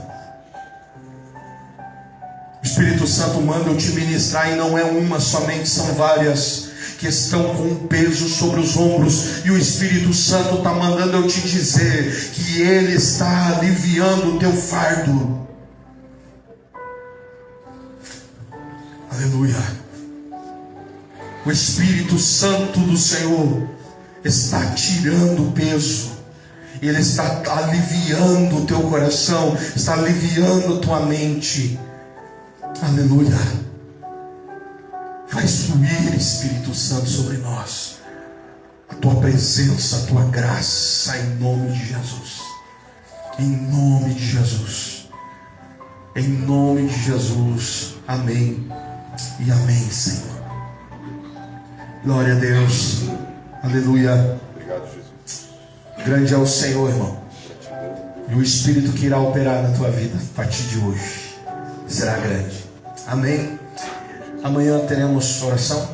O Espírito Santo manda eu te ministrar, e não é uma somente, são várias que estão com um peso sobre os ombros, e o Espírito Santo está mandando eu te dizer que Ele está aliviando o teu fardo. Aleluia. O Espírito Santo do Senhor está tirando o peso, Ele está aliviando o teu coração, está aliviando a tua mente. Aleluia. Faz fluir, Espírito Santo, sobre nós a tua presença, a tua graça, em nome de Jesus. Em nome de Jesus. Em nome de Jesus. Amém e amém, Senhor. Glória a Deus. Aleluia. Obrigado, Jesus. Grande é o Senhor, irmão. E o Espírito que irá operar na tua vida a partir de hoje será grande. Amém. Amanhã teremos oração.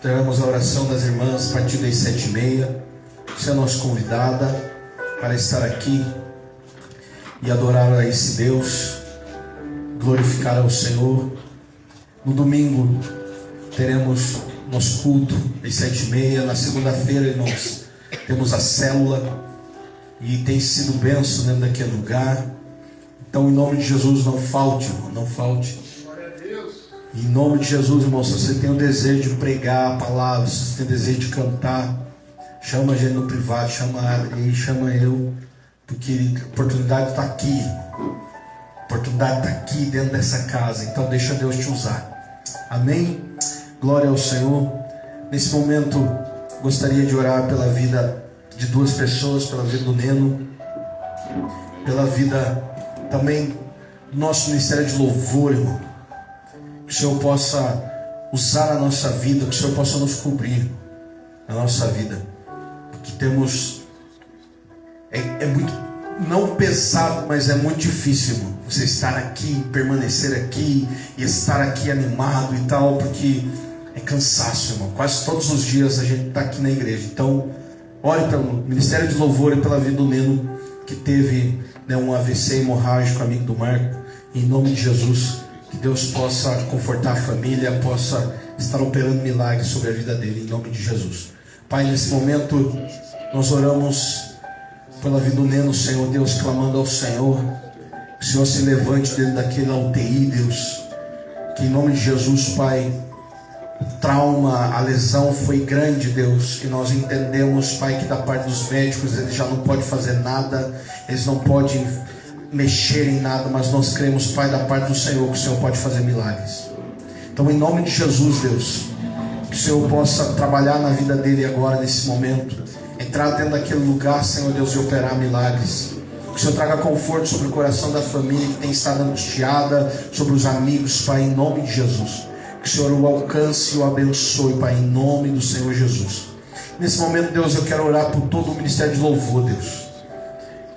Teremos a oração das irmãs a partir das 7h30. Você é nossa convidada para estar aqui e adorar a esse Deus, glorificar ao Senhor. No domingo teremos nosso culto às 7h30. Na segunda-feira, irmãos, temos a célula, e tem sido bênção dentro daquele lugar. Então, em nome de Jesus, não falte, irmão, não falte. Em nome de Jesus, irmão, se você tem o desejo de pregar a palavra, se você tem o desejo de cantar, chama a gente no privado, chama a Adri, chama eu, porque a oportunidade está aqui, a oportunidade está aqui dentro dessa casa. Então deixa Deus te usar. Amém? Glória ao Senhor. Nesse momento gostaria de orar pela vida de duas pessoas, pela vida do Neno, pela vida também do nosso ministério de louvor, irmão. Que o Senhor possa usar a nossa vida, que o Senhor possa nos cobrir a nossa vida, porque temos é muito, não pesado, mas é muito difícil, irmão, você estar aqui, permanecer aqui e estar aqui animado e tal, porque é cansaço, irmão. Quase todos os dias a gente está aqui na igreja. Então ore pelo ministério de louvor e pela vida do Neno, que teve, né, um AVC hemorrágico, amigo do Marco. Em nome de Jesus, que Deus possa confortar a família, possa estar operando milagres sobre a vida dele, em nome de Jesus. Pai, nesse momento nós oramos pela vida do Neno, Senhor Deus, clamando ao Senhor, que o Senhor se levante dentro daquela UTI, Deus, que em nome de Jesus, Pai, o trauma, a lesão foi grande, Deus, e nós entendemos, Pai, que da parte dos médicos eles já não podem fazer nada, eles não podem mexer em nada, mas nós cremos, Pai, da parte do Senhor, que o Senhor pode fazer milagres. Então, em nome de Jesus, Deus, que o Senhor possa trabalhar na vida dele agora, nesse momento, entrar dentro daquele lugar, Senhor Deus, e operar milagres. Que o Senhor traga conforto sobre o coração da família que tem estado angustiada, sobre os amigos, Pai, em nome de Jesus. Que o Senhor o alcance e o abençoe, Pai, em nome do Senhor Jesus. Nesse momento, Deus, eu quero orar por todo o ministério de louvor, Deus.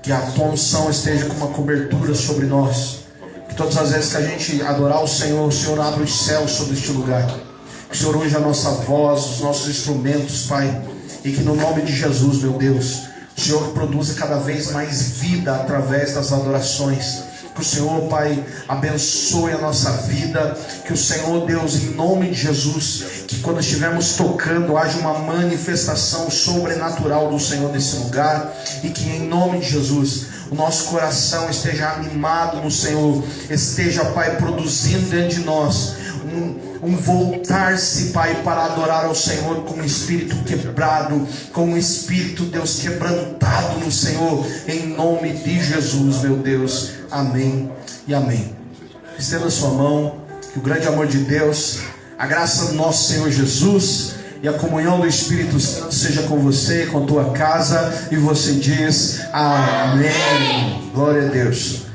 Que a tua unção esteja com uma cobertura sobre nós. Que todas as vezes que a gente adorar o Senhor abra os céus sobre este lugar. Que o Senhor unja a nossa voz, os nossos instrumentos, Pai. E que no nome de Jesus, meu Deus, o Senhor produza cada vez mais vida através das adorações. Que o Senhor, Pai, abençoe a nossa vida. Que o Senhor, Deus, em nome de Jesus, que quando estivermos tocando haja uma manifestação sobrenatural do Senhor nesse lugar. E que em nome de Jesus o nosso coração esteja animado no Senhor, esteja, Pai, produzindo dentro de nós um voltar-se, Pai, para adorar ao Senhor com um espírito quebrado, com um espírito, Deus, quebrantado no Senhor, em nome de Jesus, meu Deus. Amém e amém. Estenda a sua mão, que o grande amor de Deus, a graça do nosso Senhor Jesus e a comunhão do Espírito Santo seja com você, com tua casa, e você diz amém. Glória a Deus.